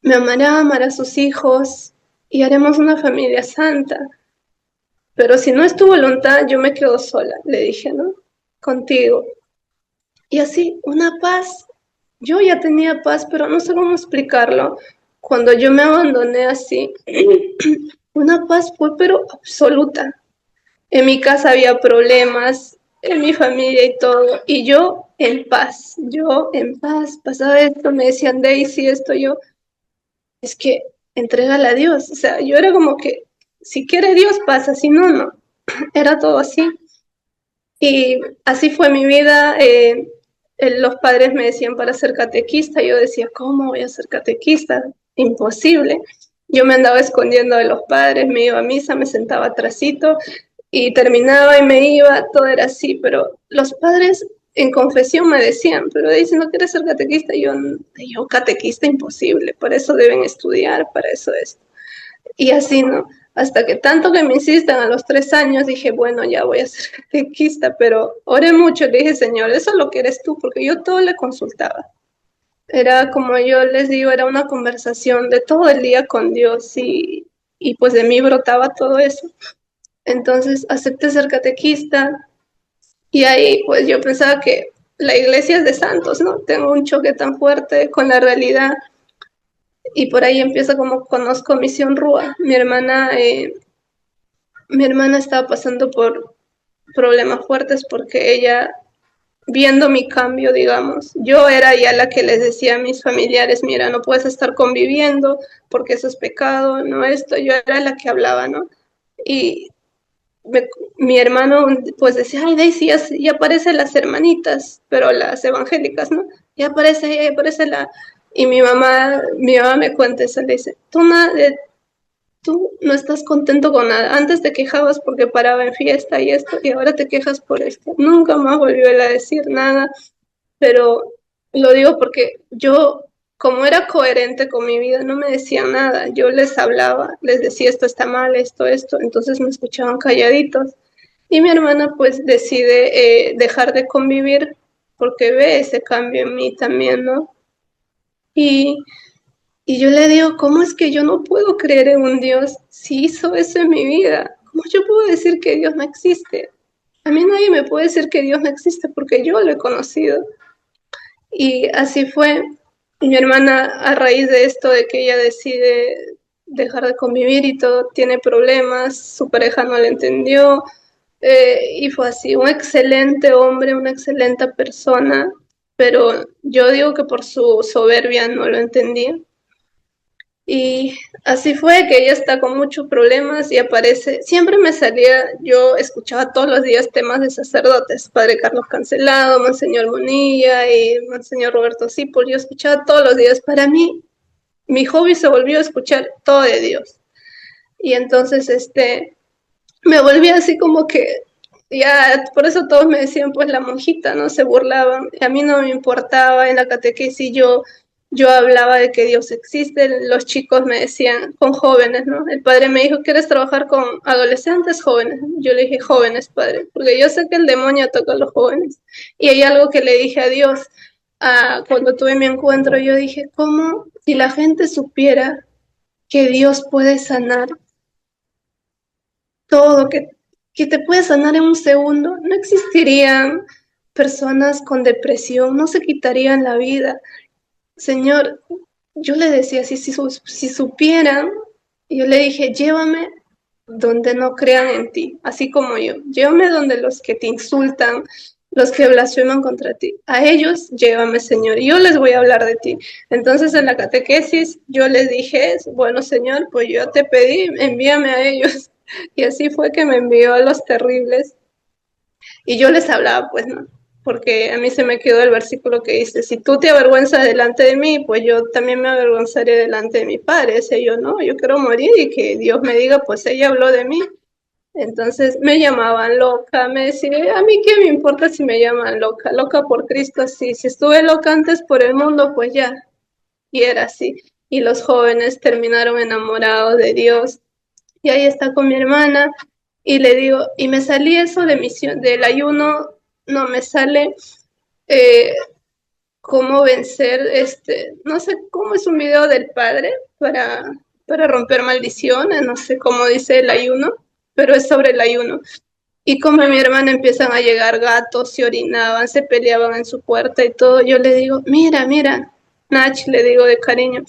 me amará, amará a sus hijos y haremos una familia santa. Pero si no es tu voluntad, yo me quedo sola, le dije, ¿no? Contigo. Y así, una paz. Yo ya tenía paz, pero no sé cómo explicarlo. Cuando yo me abandoné así, una paz fue pero absoluta. En mi casa había problemas, en mi familia y todo, y yo en paz, pasaba esto, me decían Daisy, esto, yo, es que entrégala a Dios, o sea, yo era como que, si quiere Dios pasa, si no, no, era todo así. Y así fue mi vida. Los padres me decían para ser catequista. Yo decía, ¿cómo voy a ser catequista? Imposible. Yo me andaba escondiendo de los padres, me iba a misa, me sentaba atrásito y terminaba y me iba, todo era así. Pero los padres en confesión me decían, pero dice, ¿no quieres ser catequista? Yo catequista imposible, por eso deben estudiar, para eso es. Y así, ¿no? Hasta que tanto que me insistan a los 3 años, dije, bueno, ya voy a ser catequista, pero oré mucho, le dije, Señor, eso lo que eres tú, porque yo todo le consultaba. Era como yo les digo, era una conversación de todo el día con Dios y pues de mí brotaba todo eso. Entonces acepté ser catequista y ahí pues yo pensaba que la iglesia es de santos, ¿no? Tengo un choque tan fuerte con la realidad Y por ahí empieza como conozco Misión Rúa. Mi hermana estaba pasando por problemas fuertes porque ella, viendo mi cambio, digamos, yo era ya la que les decía a mis familiares, mira, no puedes estar conviviendo porque eso es pecado, no esto, yo era la que hablaba, ¿no? Y me- mi hermano pues decía, ay Daisy, ya aparecen las hermanitas, pero las evangélicas, ¿no? Ya aparece la... Y mi mamá me cuenta eso, le dice, tú no estás contento con nada. Antes te quejabas porque paraba en fiesta y esto, y ahora te quejas por esto. Nunca más volvió él a decir nada, pero lo digo porque yo, como era coherente con mi vida, no me decían nada. Yo les hablaba, les decía esto está mal, esto, entonces me escuchaban calladitos. Y mi hermana pues decide dejar de convivir porque ve ese cambio en mí también, ¿no? Y y yo le digo, ¿cómo es que yo no puedo creer en un Dios si hizo eso en mi vida? ¿Cómo yo puedo decir que Dios no existe? A mí nadie me puede decir que Dios no existe porque yo lo he conocido. Y así fue. Mi hermana, a raíz de esto, de que ella decide dejar de convivir y todo, tiene problemas, su pareja no le entendió, y fue así, un excelente hombre, una excelente persona, pero yo digo que por su soberbia no lo entendía. Y así fue que ella está con muchos problemas y aparece, siempre me salía, yo escuchaba todos los días temas de sacerdotes, Padre Carlos Cancelado, Monseñor Munilla y Monseñor Roberto Cipol, yo escuchaba todos los días. Para mí, mi hobby se volvió a escuchar todo de Dios. Y entonces, me volví así como que, ya, por eso todos me decían, pues la monjita, ¿no? Se burlaban. A mí no me importaba en la catequesis, yo hablaba de que Dios existe, los chicos me decían, con jóvenes, ¿no? El padre me dijo, ¿quieres trabajar con adolescentes jóvenes? Yo le dije, jóvenes, padre, porque yo sé que el demonio toca a los jóvenes. Y hay algo que le dije a Dios, cuando tuve mi encuentro, yo dije, ¿cómo si la gente supiera que Dios puede sanar todo, que te puede sanar en un segundo? No existirían personas con depresión, no se quitarían la vida. Señor, yo le decía, si supieran, yo le dije, llévame donde no crean en ti, así como yo. Llévame donde los que te insultan, los que blasfeman contra ti. A ellos llévame, Señor, y yo les voy a hablar de ti. Entonces en la catequesis yo les dije, bueno, Señor, pues yo te pedí, envíame a ellos. Y así fue que me envió a los terribles. Y yo les hablaba, pues, ¿no? Porque a mí se me quedó el versículo que dice, si tú te avergüenzas delante de mí, pues yo también me avergonzaré delante de mi padre. Ese yo no, yo quiero morir y que Dios me diga, pues ella habló de mí. Entonces me llamaban loca, me decían, a mí qué me importa si me llaman loca, loca por Cristo, sí, si estuve loca antes por el mundo, pues ya, y era así. Y los jóvenes terminaron enamorados de Dios. Y ahí está con mi hermana, y le digo, y me salí eso de misión, del ayuno, no me sale eh, cómo vencer, no sé cómo es un video del padre para romper maldiciones, no sé cómo dice el ayuno, pero es sobre el ayuno. Y como a mi hermana empiezan a llegar gatos, se orinaban, se peleaban en su puerta y todo, yo le digo, mira, Nach, le digo de cariño,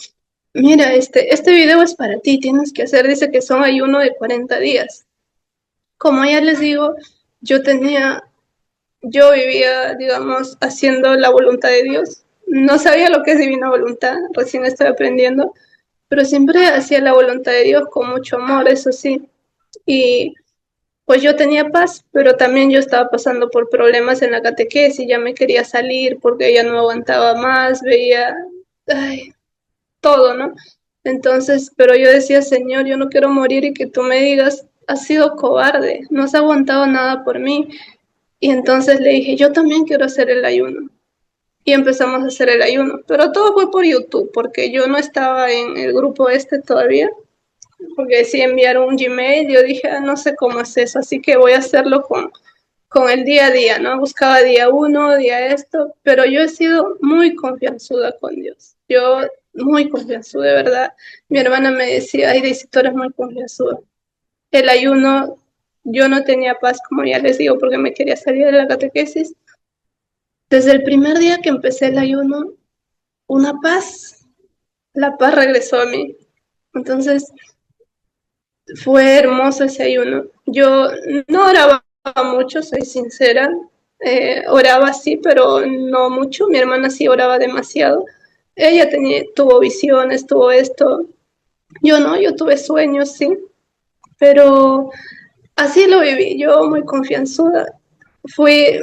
mira, este video es para ti, tienes que hacer, dice que son ayuno de 40 días. Como ya les digo, yo tenía, yo vivía, digamos, haciendo la voluntad de Dios. No sabía lo que es divina voluntad, recién estoy aprendiendo, pero siempre hacía la voluntad de Dios con mucho amor, eso sí. Y pues yo tenía paz, pero también yo estaba pasando por problemas en la catequesis, ya me quería salir porque ya no aguantaba más, veía, ay, todo, ¿no? Entonces, pero yo decía, Señor, yo no quiero morir y que tú me digas, has sido cobarde, no has aguantado nada por mí. Y entonces le dije, yo también quiero hacer el ayuno. Y empezamos a hacer el ayuno, pero todo fue por YouTube, porque yo no estaba en el grupo todavía, porque si enviaron un Gmail, yo dije, no sé cómo es eso, así que voy a hacerlo con el día a día, ¿no? Buscaba día uno, día esto, pero yo he sido muy confianzuda con Dios. Yo muy confianzuda, de verdad. Mi hermana me decía, ay, Daisy, tú eres muy confianzuda. El ayuno, yo no tenía paz, como ya les digo, porque me quería salir de la catequesis. Desde el primer día que empecé el ayuno, una paz. la paz regresó a mí. Entonces fue hermoso ese ayuno. Yo no oraba mucho, soy sincera. Oraba sí, pero no mucho. Mi hermana sí oraba demasiado. Ella tuvo visiones, tuvo esto. Yo no, yo tuve sueños, sí, pero así lo viví, yo muy confianzuda. Fui,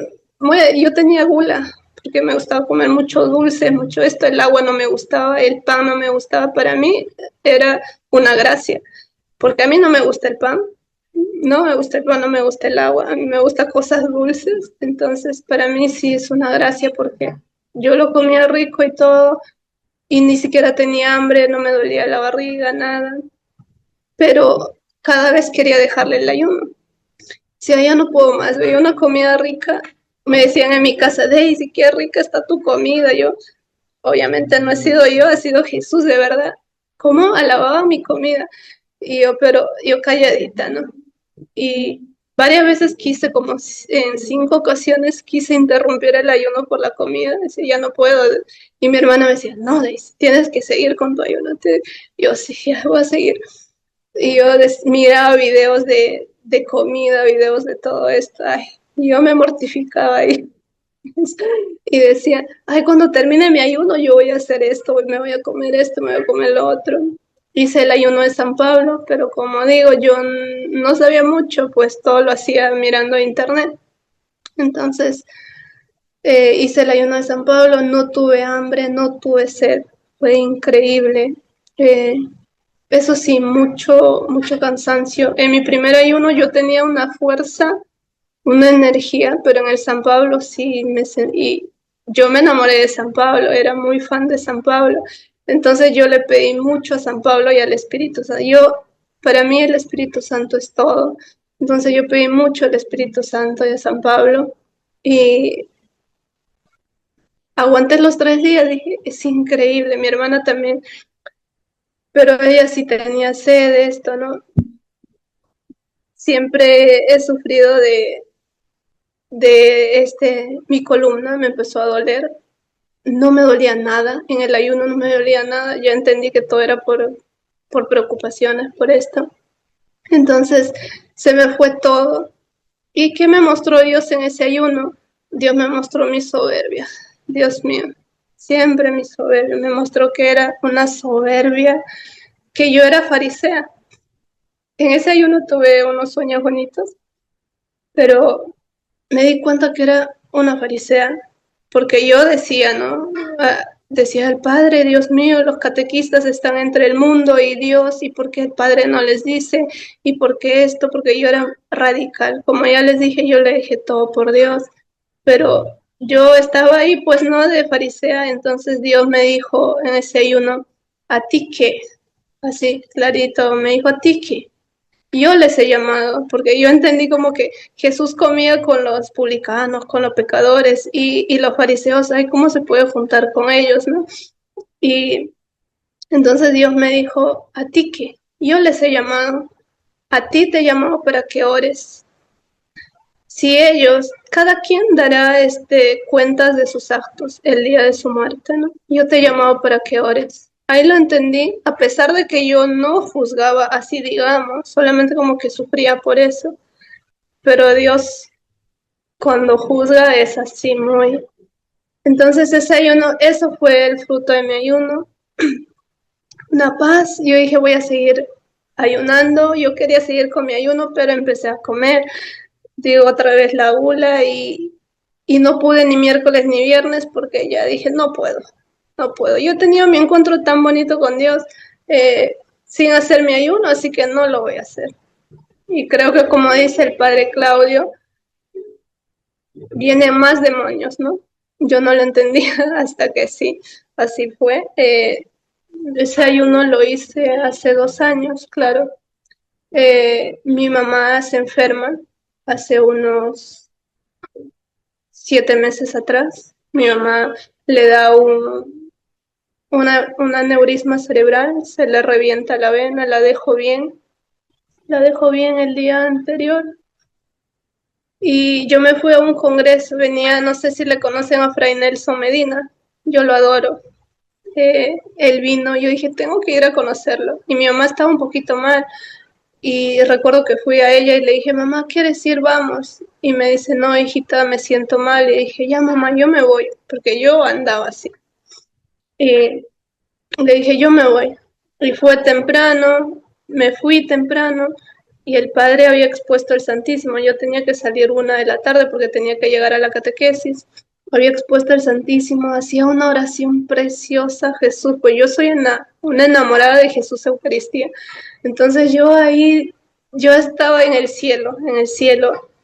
yo tenía gula, porque me gustaba comer mucho dulce, mucho esto, el agua no me gustaba, el pan no me gustaba, para mí era una gracia, porque a mí no me gusta el pan, no me gusta el pan, no me gusta el agua, a mí me gustan cosas dulces, entonces para mí sí es una gracia porque yo lo comía rico y todo, y ni siquiera tenía hambre, no me dolía la barriga, nada, pero cada vez quería dejarle el ayuno. Si ya no puedo más, veía una comida rica, me decían en mi casa, Daisy, qué rica está tu comida. Yo, obviamente no he sido yo, ha sido Jesús de verdad. ¿Cómo alababa mi comida? Y yo, pero yo calladita, ¿no? Y varias veces quise, como en 5 ocasiones, quise interrumpir el ayuno por la comida, decía, ya no puedo. Y mi hermana me decía, no, Daisy, tienes que seguir con tu ayuno. Yo, sí, ya voy a seguir. Y yo miraba videos de comida, videos de todo esto. Ay, y yo me mortificaba ahí. Y decía, ay, cuando termine mi ayuno, yo voy a hacer esto, me voy a comer esto, me voy a comer lo otro. Hice el ayuno de San Pablo, pero como digo, yo no sabía mucho, pues todo lo hacía mirando internet. Entonces, hice el ayuno de San Pablo, no tuve hambre, no tuve sed, fue increíble. Eh, eso sí, mucho cansancio. En mi primer ayuno yo tenía una fuerza, una energía, pero en el San Pablo sí y yo me enamoré de San Pablo, era muy fan de San Pablo. Entonces yo le pedí mucho a San Pablo y al Espíritu Santo. Para mí el Espíritu Santo es todo. Entonces yo pedí mucho al Espíritu Santo y a San Pablo y aguanté los 3 días, dije, es increíble, mi hermana también, pero ella sí tenía sed de esto, ¿no? Siempre he sufrido mi columna me empezó a doler, no me dolía nada, en el ayuno no me dolía nada, ya entendí que todo era por preocupaciones, por esto. Entonces se me fue todo. ¿Y qué me mostró Dios en ese ayuno? Dios me mostró mi soberbia, Dios mío, siempre mi soberbia, me mostró que era una soberbia, que yo era farisea. En ese ayuno tuve unos sueños bonitos, pero me di cuenta que era una farisea, porque yo decía, ¿no? Decía el Padre, Dios mío, los catequistas están entre el mundo y Dios, y por qué el Padre no les dice, y por qué esto, porque yo era radical. Como ya les dije, yo le dije todo por Dios, pero yo estaba ahí, pues no de farisea, entonces Dios me dijo en ese ayuno, ¿a ti qué? Así, clarito, me dijo, ¿a ti qué? Yo les he llamado, porque yo entendí como que Jesús comía con los publicanos, con los pecadores y los fariseos, ay, ¿cómo se puede juntar con ellos, no? Y entonces Dios me dijo, ¿a ti qué? Yo les he llamado, a ti te he llamado para que ores. Si ellos, cada quien dará cuentas de sus actos el día de su muerte, ¿no? Yo te he llamado para que ores. Ahí lo entendí, a pesar de que yo no juzgaba así, digamos, solamente como que sufría por eso, pero Dios cuando juzga es así muy. Entonces ese ayuno, eso fue el fruto de mi ayuno, una paz. Yo dije voy a seguir ayunando, yo quería seguir con mi ayuno, pero empecé a comer, digo otra vez la gula y no pude ni miércoles ni viernes porque ya dije no puedo, no puedo. Yo tenía mi encuentro tan bonito con Dios sin hacer mi ayuno, así que no lo voy a hacer. Y creo que como dice el padre Claudio, vienen más demonios, ¿no? Yo no lo entendía hasta que sí, así fue. Ese ayuno lo hice hace 2 años, claro. Mi mamá se enferma hace unos 7 meses atrás. Mi mamá le da un aneurisma cerebral, se le revienta la vena, la dejo bien el día anterior. Y yo me fui a un congreso, venía, no sé si le conocen a Fray Nelson Medina, yo lo adoro. él vino, yo dije, tengo que ir a conocerlo. Y mi mamá estaba un poquito mal. Y recuerdo que fui a ella y le dije, mamá, ¿quieres ir? Vamos. Y me dice, no, hijita, me siento mal. Y dije, ya, mamá, yo me voy, porque yo andaba así. Y le dije, yo me voy. Y fue temprano, me fui temprano, y el padre había expuesto el Santísimo. Yo tenía que salir 1 de la tarde porque tenía que llegar a la catequesis. Había expuesto el Santísimo, hacía una oración preciosa a Jesús, pues yo soy una enamorada de Jesús Eucaristía. Entonces yo ahí, yo estaba en el cielo,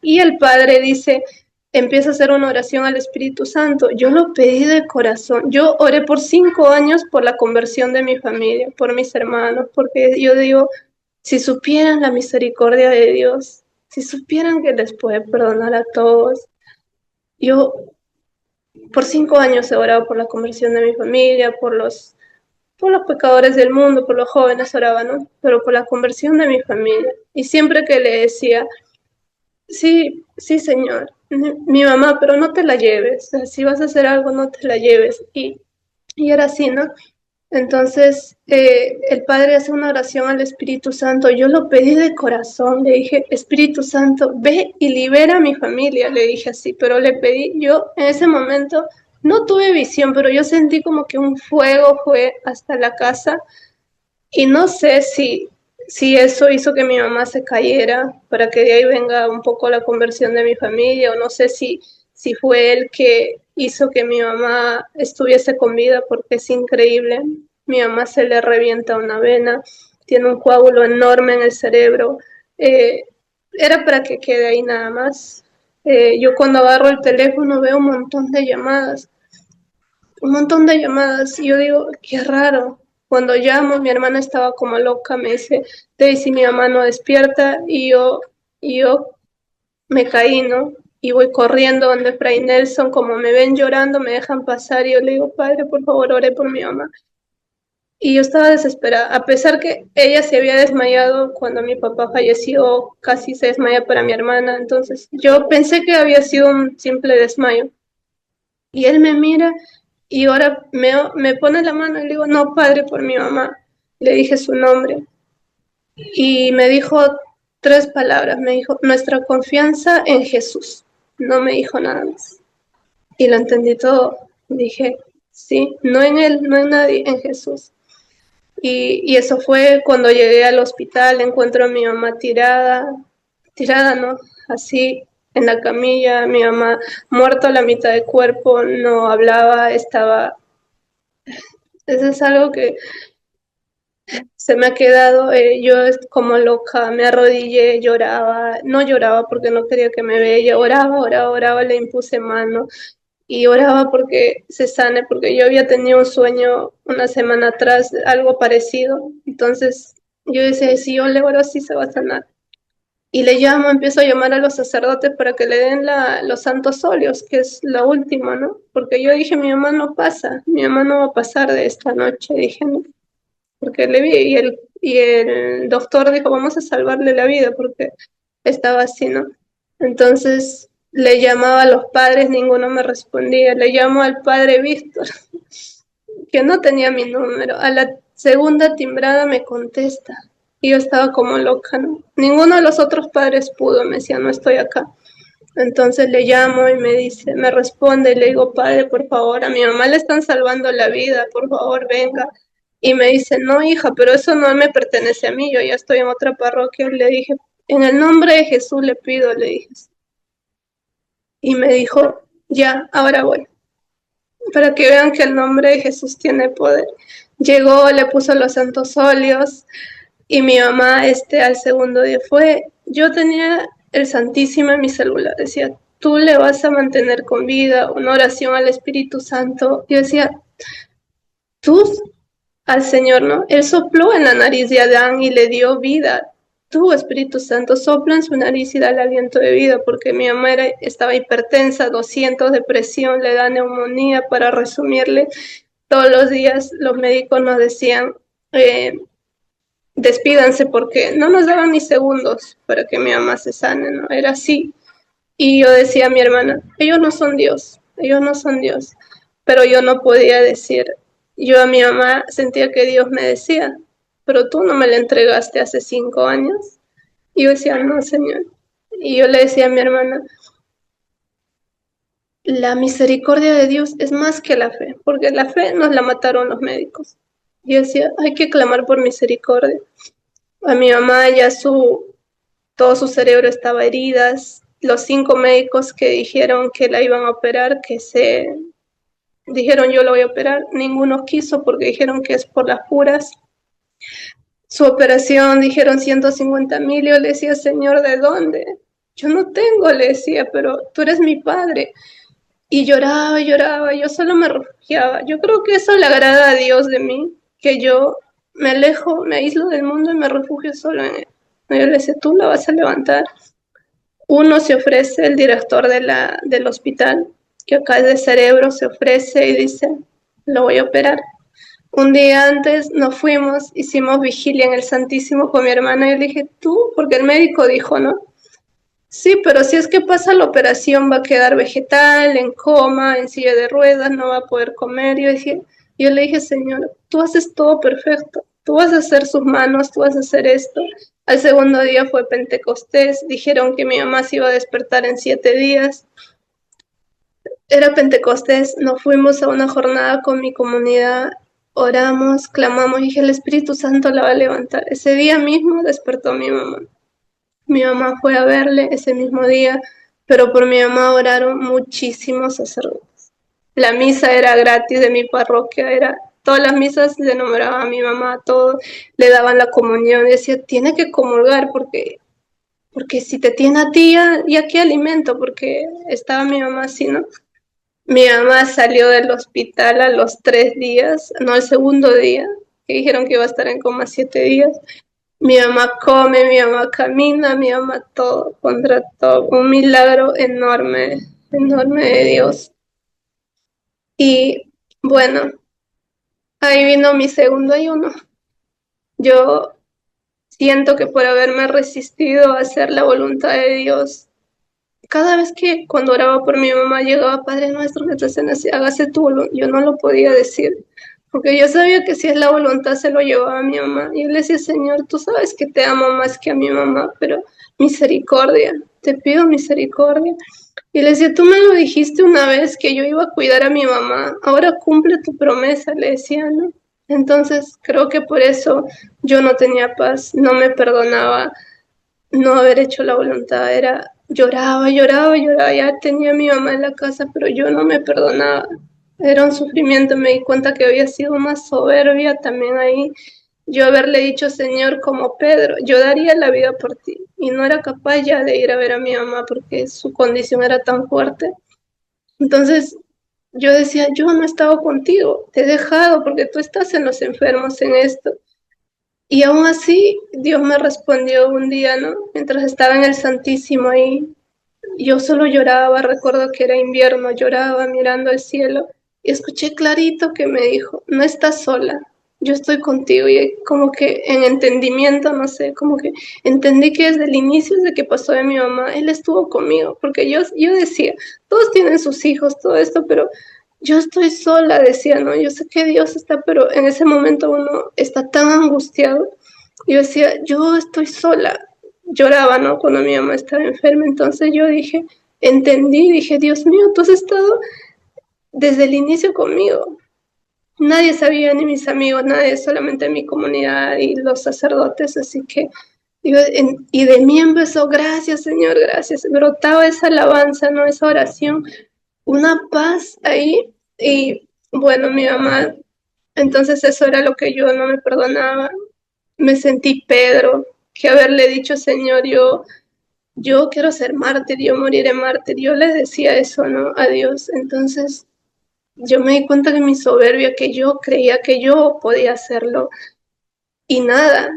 y el Padre dice, empieza a hacer una oración al Espíritu Santo. Yo lo pedí de corazón. Yo oré por 5 años por la conversión de mi familia, por mis hermanos, porque yo digo, si supieran la misericordia de Dios, si supieran que les puede perdonar a todos. Yo por 5 años he orado por la conversión de mi familia, por los pecadores del mundo, por los jóvenes oraba, ¿no? Pero por la conversión de mi familia. Y siempre que le decía, sí, sí, señor, mi mamá, pero no te la lleves, o sea, si vas a hacer algo, no te la lleves. Y era así, ¿no? Entonces, el Padre hace una oración al Espíritu Santo. Yo lo pedí de corazón, le dije, Espíritu Santo, ve y libera a mi familia, le dije así, pero le pedí, yo en ese momento no tuve visión, pero yo sentí como que un fuego fue hasta la casa, y no sé si eso hizo que mi mamá se cayera para que de ahí venga un poco la conversión de mi familia, o no sé si fue él que hizo que mi mamá estuviese con vida, porque es increíble. Mi mamá se le revienta una vena, tiene un coágulo enorme en el cerebro. Eh, Era para que quede ahí nada más. Yo cuando agarro el teléfono veo un montón de llamadas, y yo digo, qué raro. Cuando llamo, mi hermana estaba como loca, me dice, Daisy, mi mamá no despierta, y yo me caí, ¿no? Y voy corriendo donde Fray Nelson, como me ven llorando, me dejan pasar, y yo le digo, padre, por favor, ore por mi mamá. Y yo estaba desesperada, a pesar que ella se había desmayado cuando mi papá falleció, casi se desmaya para mi hermana, entonces yo pensé que había sido un simple desmayo. Y él me mira y ahora me pone la mano y le digo, no, padre, por mi mamá. Le dije su nombre y me dijo 3 palabras. Me dijo, nuestra confianza en Jesús. No me dijo nada más. Y lo entendí todo. Dije, sí, no en él, no en nadie, en Jesús. Y eso fue cuando llegué al hospital, encuentro a mi mamá tirada, ¿no? Así en la camilla, mi mamá muerto a la mitad del cuerpo, no hablaba, estaba. Eso es algo que se me ha quedado. Yo como loca, me arrodillé, lloraba, no lloraba porque no quería que me vea, oraba, oraba, oraba, le impuse mano y oraba porque se sane, porque yo había tenido un sueño una semana atrás, algo parecido. Entonces yo decía, si yo le oro así se va a sanar. Y le llamo, empiezo a llamar a los sacerdotes para que le den los santos óleos, que es lo último, ¿no? Porque yo dije, mi mamá no pasa, mi mamá no va a pasar de esta noche, dije, ¿no? Porque le vi, y el doctor dijo, vamos a salvarle la vida, porque estaba así, ¿no? Entonces le llamaba a los padres, ninguno me respondía, le llamo al padre Víctor, que no tenía mi número. A la segunda timbrada me contesta. Y yo estaba como loca, ¿no? Ninguno de los otros padres pudo, me decía, no estoy acá. Entonces le llamo y me dice, me responde, y le digo, padre, por favor, a mi mamá le están salvando la vida, por favor, venga. Y me dice, no, hija, pero eso no me pertenece a mí, yo ya estoy en otra parroquia. Le dije, en el nombre de Jesús le pido, le dije. Y me dijo, ya, ahora voy, para que vean que el nombre de Jesús tiene poder. Llegó, le puso los santos óleos, y mi mamá al segundo día fue, yo tenía el Santísimo en mi celular, decía, tú le vas a mantener con vida, una oración al Espíritu Santo. Yo decía, tú al Señor, ¿no? Él sopló en la nariz de Adán y le dio vida. Tú, Espíritu Santo, sopla en su nariz y dale aliento de vida, porque mi mamá estaba hipertensa, 200 de presión, le da neumonía, para resumirle. Todos los días los médicos nos decían, despídanse, porque no nos daban ni segundos para que mi mamá se sane, ¿no? Era así. Y yo decía a mi hermana, ellos no son Dios, ellos no son Dios. Pero yo no podía decir, Yo a mi mamá sentía que Dios me decía, pero tú no me la entregaste hace 5 años. Y yo decía, no, Señor. Y yo le decía a mi hermana, la misericordia de Dios es más que la fe, porque la fe nos la mataron los médicos. Y yo decía, hay que clamar por misericordia. A mi mamá ya todo su cerebro estaba heridas. Los 5 médicos que dijeron que la iban a operar, dijeron yo la voy a operar, ninguno quiso porque dijeron que es por las puras. Su operación dijeron 150,000. Yo le decía, Señor, ¿de dónde? Yo no tengo, le decía, pero tú eres mi padre. Y lloraba, lloraba, yo solo me refugiaba. Yo creo que eso le agrada a Dios de mí, que yo me alejo, me aíslo del mundo y me refugio solo en él. Yo le decía, tú la vas a levantar. Uno se ofrece, el director del hospital, que acá es de cerebro, se ofrece y dice, lo voy a operar. Un día antes nos fuimos, hicimos vigilia en el Santísimo con mi hermana y le dije, tú, porque el médico dijo, ¿no? Sí, pero si es que pasa la operación va a quedar vegetal, en coma, en silla de ruedas, no va a poder comer. Yo le dije, Señor, tú haces todo perfecto, tú vas a hacer sus manos, tú vas a hacer esto. Al segundo día fue Pentecostés, dijeron que mi mamá se iba a despertar en 7 días. Era Pentecostés, nos fuimos a una jornada con mi comunidad, oramos, clamamos, y dije, el Espíritu Santo la va a levantar. Ese día mismo despertó mi mamá. Mi mamá fue a verle ese mismo día, pero por mi mamá oraron muchísimos sacerdotes. La misa era gratis de mi parroquia, todas las misas le nombraban a mi mamá, todos le daban la comunión, decía, tiene que comulgar porque si te tiene a ti, ya qué alimento, porque estaba mi mamá así, ¿no? Mi mamá salió del hospital a los 3 días, no al segundo día, que dijeron que iba a estar en coma 7 días. Mi mamá come, mi mamá camina, mi mamá todo, contra todo. Un milagro enorme, enorme de Dios. Y bueno, ahí vino mi segundo ayuno. Yo siento que por haberme resistido a hacer la voluntad de Dios, cada vez que cuando oraba por mi mamá llegaba Padre Nuestro que estás en el cielo, hágase tu voluntad, yo no lo podía decir, porque yo sabía que si es la voluntad se lo llevaba a mi mamá. Y yo le decía, Señor, tú sabes que te amo más que a mi mamá, pero misericordia, te pido misericordia. Y le decía, tú me lo dijiste una vez que yo iba a cuidar a mi mamá, ahora cumple tu promesa, le decía, ¿no? Entonces creo que por eso yo no tenía paz, no me perdonaba no haber hecho la voluntad, lloraba, lloraba, lloraba, ya tenía a mi mamá en la casa, pero yo no me perdonaba, era un sufrimiento, me di cuenta que había sido más soberbia también ahí, yo haberle dicho, Señor, como Pedro, yo daría la vida por ti, y no era capaz ya de ir a ver a mi mamá porque su condición era tan fuerte, entonces yo decía, yo no he estado contigo, te he dejado porque tú estás en los enfermos en esto, y aún así, Dios me respondió un día, ¿no? Mientras estaba en el Santísimo ahí, yo solo lloraba, recuerdo que era invierno, lloraba mirando al cielo y escuché clarito que me dijo, no estás sola, yo estoy contigo. Y como que en entendimiento, no sé, como que entendí que desde el inicio, desde que pasó de mi mamá, Él estuvo conmigo, porque yo decía, todos tienen sus hijos, todo esto, pero yo estoy sola, decía, ¿no? Yo sé que Dios está, pero en ese momento uno está tan angustiado. Yo decía, yo estoy sola. Lloraba, ¿no? Cuando mi mamá estaba enferma. Entonces yo entendí, dije, Dios mío, tú has estado desde el inicio conmigo. Nadie sabía, ni mis amigos, nadie, solamente mi comunidad y los sacerdotes. Así que, y de mí empezó, gracias, Señor, gracias. Brotaba esa alabanza, ¿no? Esa oración, una paz ahí. Y bueno, mi mamá, entonces eso era lo que yo no me perdonaba. Me sentí Pedro, que haberle dicho, Señor, yo quiero ser mártir, yo moriré mártir. Yo le decía eso, ¿no? A Dios. Entonces yo me di cuenta que mi soberbia, que yo creía que yo podía hacerlo y nada.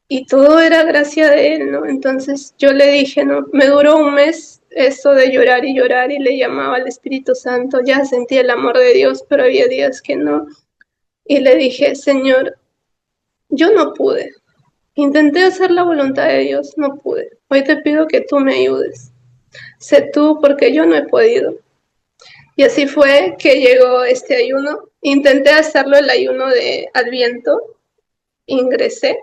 Y todo era gracia de Él, ¿no? Entonces yo le dije, ¿no? Me duró un mes eso de llorar y le llamaba al Espíritu Santo. Ya sentía el amor de Dios, pero había días que no. Y le dije, Señor, yo no pude. Intenté hacer la voluntad de Dios, no pude. Hoy te pido que tú me ayudes. Sé tú porque yo no he podido. Y así fue que llegó este ayuno. Intenté hacerlo el ayuno de Adviento, ingresé,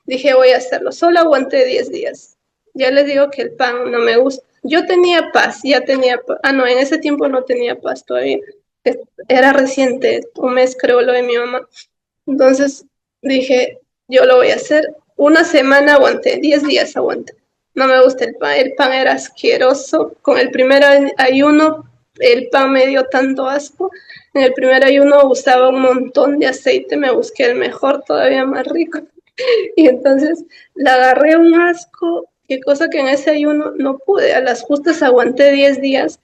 dije voy a hacerlo, solo aguanté 10 días. Ya les digo que el pan no me gusta. Yo tenía paz, ya tenía paz. Ah, no, en ese tiempo no tenía paz todavía. Era reciente, un mes creo lo de mi mamá. Entonces dije, yo lo voy a hacer. Una semana aguanté, 10 días aguanté. No me gusta el pan era asqueroso. Con el primer ayuno, el pan me dio tanto asco. En el primer ayuno usaba un montón de aceite, me busqué el mejor, todavía más rico. Y entonces le agarré un asco, qué cosa que en ese ayuno no pude. A las justas aguanté 10 días.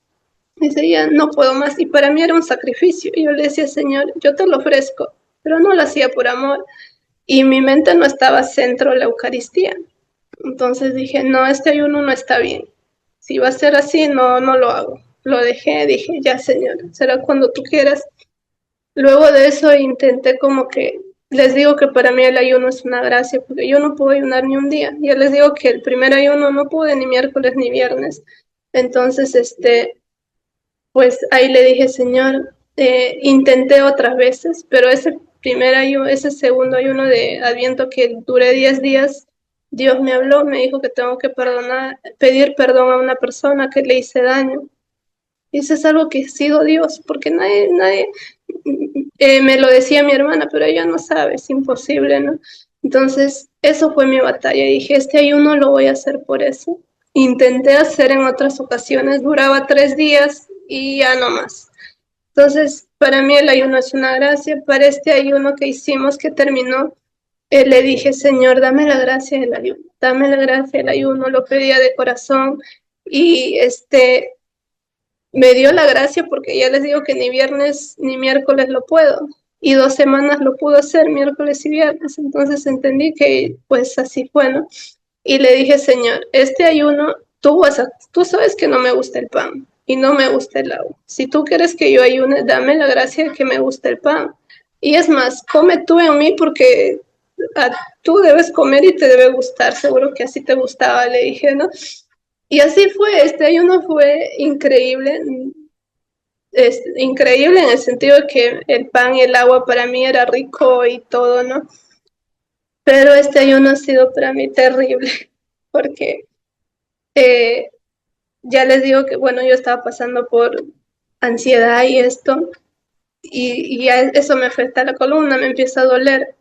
Dice, ya no puedo más. Y para mí era un sacrificio. Y yo le decía, Señor, yo te lo ofrezco, pero no lo hacía por amor. Y mi mente no estaba centro de la Eucaristía. Entonces dije, no, este ayuno no está bien. Si va a ser así, no, no lo hago. Lo dejé, dije, ya, Señor, será cuando tú quieras. Luego de eso intenté como que, les digo que para mí el ayuno es una gracia, porque yo no puedo ayunar ni un día. Ya les digo que el primer ayuno no pude ni miércoles ni viernes. Entonces, pues ahí le dije, Señor, intenté otras veces, pero ese primer ayuno, ese segundo ayuno de Adviento que duré 10 días, Dios me habló, me dijo que tengo que perdonar, pedir perdón a una persona que le hice daño. Y eso es algo que sigo Dios, porque nadie me lo decía mi hermana, pero ella no sabe, es imposible, ¿no? Entonces, eso fue mi batalla. Dije, este ayuno lo voy a hacer por eso. Intenté hacer en otras ocasiones, duraba 3 días y ya no más. Entonces, para mí el ayuno es una gracia. Para este ayuno que hicimos, que terminó, le dije, Señor, dame la gracia del ayuno, dame la gracia del ayuno, lo pedía de corazón y me dio la gracia porque ya les digo que ni viernes ni miércoles lo puedo. Y 2 semanas lo pudo hacer, miércoles y viernes. Entonces entendí que pues así fue, ¿no? Y le dije, Señor, este ayuno, tú sabes que no me gusta el pan y no me gusta el agua. Si tú quieres que yo ayune, dame la gracia de que me guste el pan. Y es más, come tú en mí porque tú debes comer y te debe gustar, seguro que así te gustaba, le dije, ¿no? Y así fue, este ayuno fue increíble, es increíble en el sentido de que el pan y el agua para mí era rico y todo, ¿no? Pero este ayuno ha sido para mí terrible, porque eh, ya les digo que, bueno, yo estaba pasando por ansiedad y esto, y ya eso me afecta a la columna, me empieza a doler.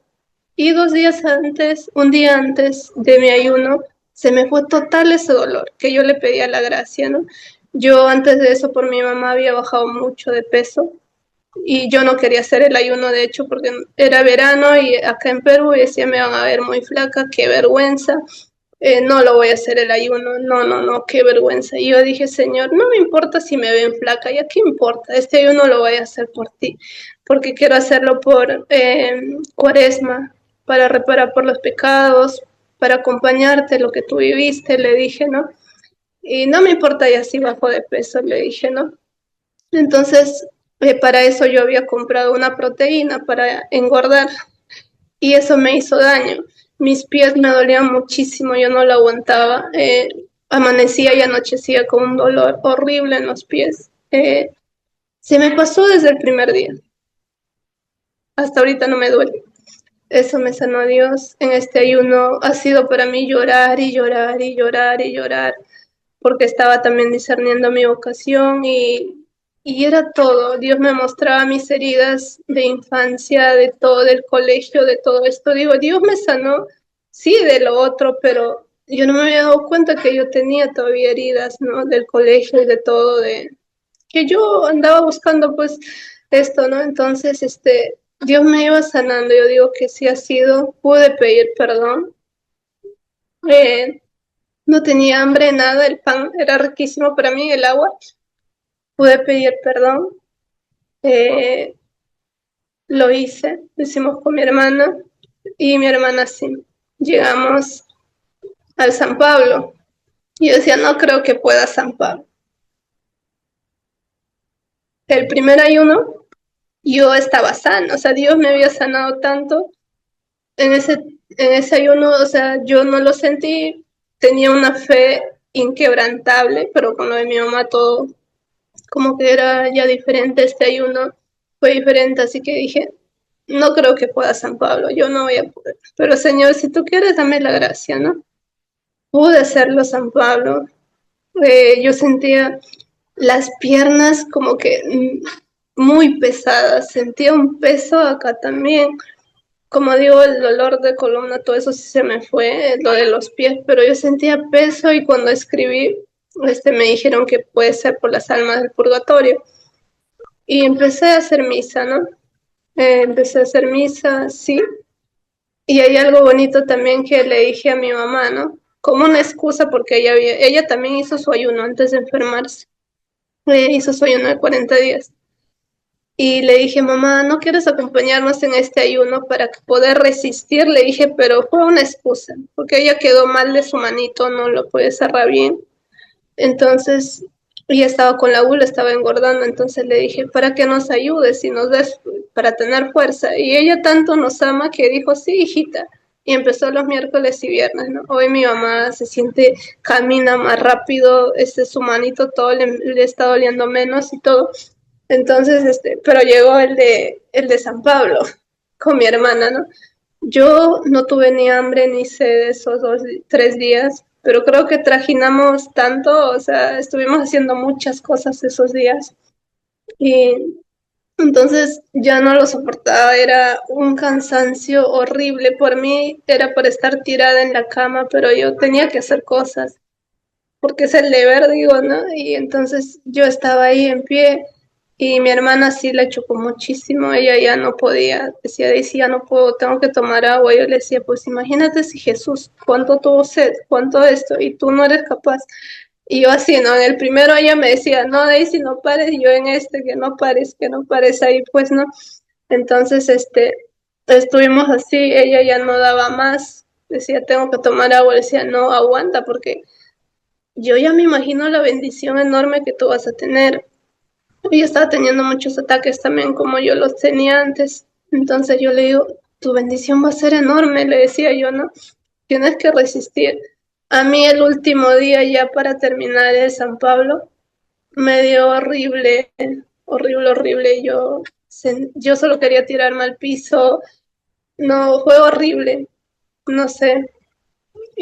Y 2 días antes, un día antes de mi ayuno, se me fue total ese dolor, que yo le pedía la gracia, ¿no? Yo antes de eso por mi mamá había bajado mucho de peso y yo no quería hacer el ayuno, de hecho, porque era verano y acá en Perú y decía, me van a ver muy flaca, qué vergüenza, no lo voy a hacer el ayuno, no, no, no, qué vergüenza. Y yo dije, Señor, no me importa si me ven flaca, ya qué importa, este ayuno lo voy a hacer por ti, porque quiero hacerlo por Cuaresma, para reparar por los pecados, para acompañarte lo que tú viviste, le dije, ¿no? Y no me importa ya si bajo de peso, le dije, ¿no? Entonces, para eso yo había comprado una proteína para engordar y eso me hizo daño. Mis pies me dolían muchísimo, yo no lo aguantaba. Amanecía y anochecía con un dolor horrible en los pies. Se me pasó desde el primer día. Hasta ahorita no me duele. Eso me sanó Dios. En este ayuno ha sido para mí llorar y llorar y llorar y llorar, porque estaba también discerniendo mi vocación y era todo. Dios me mostraba mis heridas de infancia, de todo, del colegio, de todo esto. Digo, Dios me sanó, sí, de lo otro, pero yo no me había dado cuenta que yo tenía todavía heridas, ¿no? Del colegio y de todo, de que yo andaba buscando pues esto, ¿no? Entonces, Dios me iba sanando. Yo digo que sí ha sido, pude pedir perdón. Eh, no tenía hambre, nada, el pan era riquísimo para mí, el agua. Pude pedir perdón, eh, lo hice, lo hicimos con mi hermana y mi hermana sí. Llegamos al San Pablo y yo decía, no creo que pueda San Pablo. El primer ayuno yo estaba sana, o sea, Dios me había sanado tanto en ese ayuno, o sea, yo no lo sentí, tenía una fe inquebrantable, pero con lo de mi mamá todo como que era ya diferente este ayuno, fue diferente, así que dije, no creo que pueda San Pablo, yo no voy a poder. Pero Señor, si tú quieres, dame la gracia, ¿no? Pude hacerlo San Pablo. Yo sentía las piernas como que muy pesadas, sentía un peso acá también. Como digo, el dolor de columna, todo eso sí se me fue, lo de los pies, pero yo sentía peso y cuando escribí, me dijeron que puede ser por las almas del purgatorio. Y empecé a hacer misa, ¿no? Empecé a hacer misa, sí. Y hay algo bonito también que le dije a mi mamá, ¿no? Como una excusa porque ella también hizo su ayuno antes de enfermarse. Hizo su ayuno de 40 días. Y le dije, mamá, ¿no quieres acompañarnos en este ayuno para poder resistir? Le dije, pero fue una excusa, porque ella quedó mal de su manito, no lo puede cerrar bien. Entonces, ella estaba con la gula, estaba engordando, entonces le dije, para que nos ayudes y nos des para tener fuerza. Y ella tanto nos ama que dijo, sí, hijita. Y empezó los miércoles y viernes, ¿no? Hoy mi mamá se siente, camina más rápido, su manito todo le está doliendo menos y todo. Entonces, pero llegó el de San Pablo con mi hermana, ¿no? Yo no tuve ni hambre ni sed esos 3 días, pero creo que trajinamos tanto, o sea, estuvimos haciendo muchas cosas esos días y entonces ya no lo soportaba, era un cansancio horrible. Por mí era por estar tirada en la cama, pero yo tenía que hacer cosas, porque es el deber, digo, ¿no? Y entonces yo estaba ahí en pie y mi hermana sí la chocó muchísimo, ella ya no podía, decía, Daisy, ya no puedo, tengo que tomar agua. Yo le decía, pues imagínate si Jesús, cuánto tuvo sed, cuánto esto, y tú no eres capaz. Y yo así, ¿no? En el primero ella me decía, no, Daisy, no pares, y yo en que no pares ahí, pues, ¿no? Entonces, estuvimos así, ella ya no daba más, decía, tengo que tomar agua, le decía, no, aguanta, porque yo ya me imagino la bendición enorme que tú vas a tener. Y estaba teniendo muchos ataques también como yo los tenía antes. Entonces yo le digo, tu bendición va a ser enorme, le decía yo, ¿no? Tienes que resistir. A mí el último día ya para terminar el San Pablo me dio horrible, horrible, horrible. Yo solo quería tirarme al piso. No, fue horrible. No sé,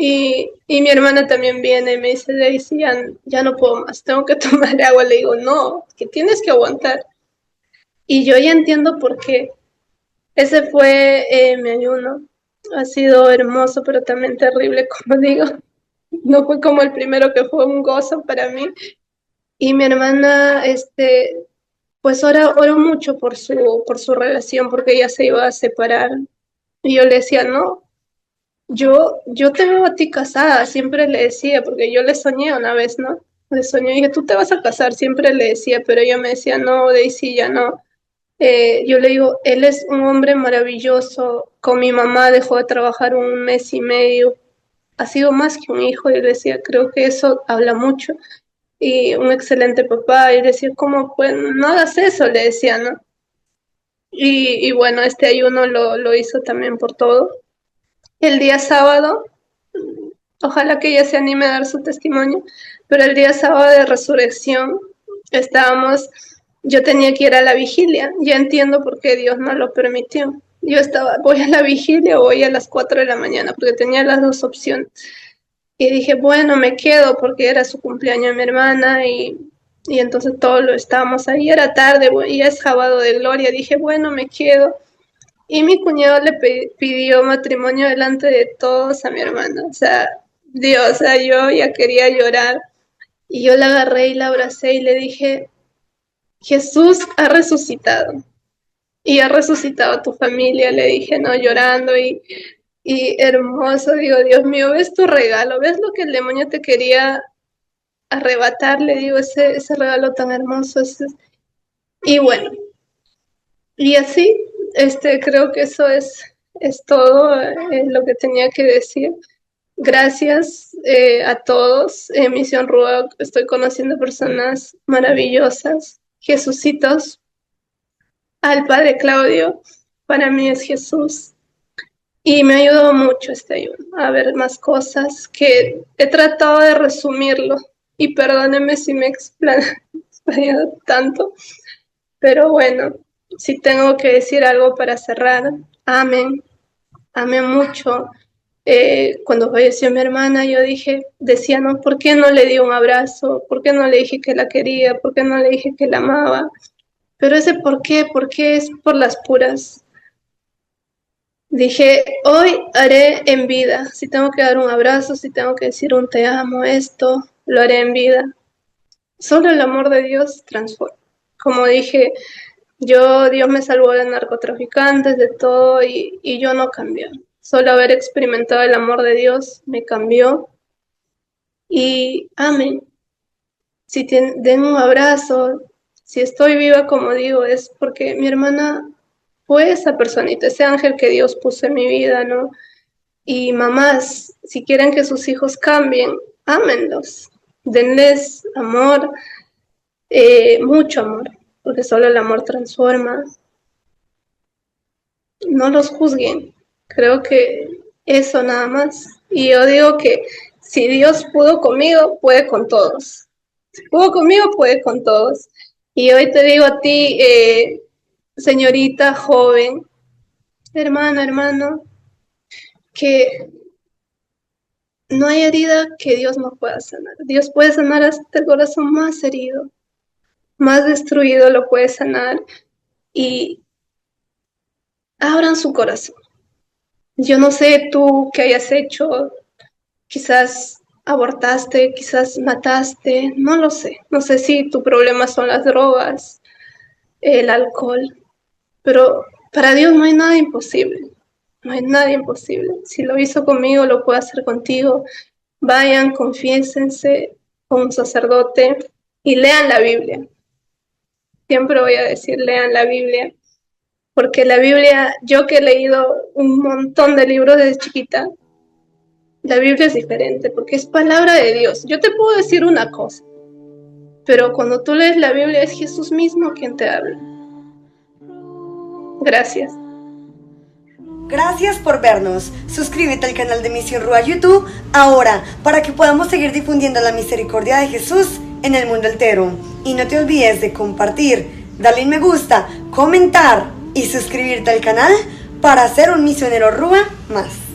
y mi hermana también viene y me dice, Daisy, ya no puedo más, tengo que tomar agua. Le digo, no, que tienes que aguantar. Y yo ya entiendo por qué. Ese fue mi ayuno. Ha sido hermoso, pero también terrible, como digo. No fue como el primero que fue un gozo para mí. Y mi hermana, pues oró mucho por su relación, porque ella se iba a separar. Y yo le decía, no, yo te veo a ti casada, siempre le decía, porque yo le soñé una vez, ¿no? Le soñé y dije, tú te vas a casar, siempre le decía, pero ella me decía, no, Daisy, ya no. Yo le digo, él es un hombre maravilloso, con mi mamá dejó de trabajar 1 mes y medio, ha sido más que un hijo, y le decía, creo que eso habla mucho, y un excelente papá, y le decía, ¿cómo? Pues no hagas eso, le decía, ¿no? Y bueno, este ayuno lo hizo también por todo. El día sábado, ojalá que ella se anime a dar su testimonio, pero el día sábado de resurrección estábamos, yo tenía que ir a la vigilia, ya entiendo por qué Dios no lo permitió. Yo estaba, voy a la vigilia o voy a las 4 de la mañana, porque tenía las dos opciones. Y dije, bueno, me quedo porque era su cumpleaños de mi hermana y entonces todos lo estábamos ahí, era tarde, y es sábado de gloria, dije, bueno, me quedo. Y mi cuñado le pidió matrimonio delante de todos a mi hermana. O sea, Dios, o sea, yo ya quería llorar. Y yo la agarré y la abracé y le dije, Jesús ha resucitado. Y ha resucitado a tu familia, le dije, no, llorando y hermoso. Digo, Dios mío, ves tu regalo, ves lo que el demonio te quería arrebatar, le digo, ese regalo tan hermoso. Y bueno, y así, creo que eso es todo lo que tenía que decir. Gracias a todos. En Misión Ruach estoy conociendo personas maravillosas. Jesucitos, al Padre Claudio, para mí es Jesús. Y me ayudó mucho este ayuno a ver más cosas que he tratado de resumirlo. Y perdónenme si me extrañado tanto. Pero bueno, si tengo que decir algo para cerrar, amén, amé mucho. Cuando falleció mi hermana, yo decía, no, ¿por qué no le di un abrazo? ¿Por qué no le dije que la quería? ¿Por qué no le dije que la amaba? Pero ese por qué es por las puras. Dije, hoy haré en vida. Si tengo que dar un abrazo, si tengo que decir un te amo, esto, lo haré en vida. Solo el amor de Dios transforma. Como dije, Dios me salvó de narcotraficantes, de todo, y yo no cambié. Solo haber experimentado el amor de Dios me cambió. Y amén. Si den un abrazo, si estoy viva, como digo, es porque mi hermana fue esa personita, ese ángel que Dios puso en mi vida, ¿no? Y mamás, si quieren que sus hijos cambien, ámenlos, denles amor, mucho amor, porque solo el amor transforma. No los juzguen, creo que eso nada más. Y yo digo que si Dios pudo conmigo, puede con todos. Si pudo conmigo, puede con todos. Y hoy te digo a ti, señorita joven, hermana, hermano, que no hay herida que Dios no pueda sanar. Dios puede sanar hasta el corazón más herido, más destruido lo puede sanar. Y abran su corazón. Yo no sé tú qué hayas hecho, quizás abortaste, quizás mataste, no lo sé. No sé si tu problema son las drogas, el alcohol, pero para Dios no hay nada imposible. No hay nada imposible. Si lo hizo conmigo, lo puede hacer contigo. Vayan, confiésense con un sacerdote y lean la Biblia. Siempre voy a decir, lean la Biblia, porque la Biblia, yo que he leído un montón de libros desde chiquita, la Biblia es diferente, porque es palabra de Dios. Yo te puedo decir una cosa, pero cuando tú lees la Biblia es Jesús mismo quien te habla. Gracias. Gracias por vernos. Suscríbete al canal de Misión Rúa YouTube ahora para que podamos seguir difundiendo la misericordia de Jesús en el mundo entero. Y no te olvides de compartir, darle un me gusta, comentar y suscribirte al canal para ser un misionero Rúa más.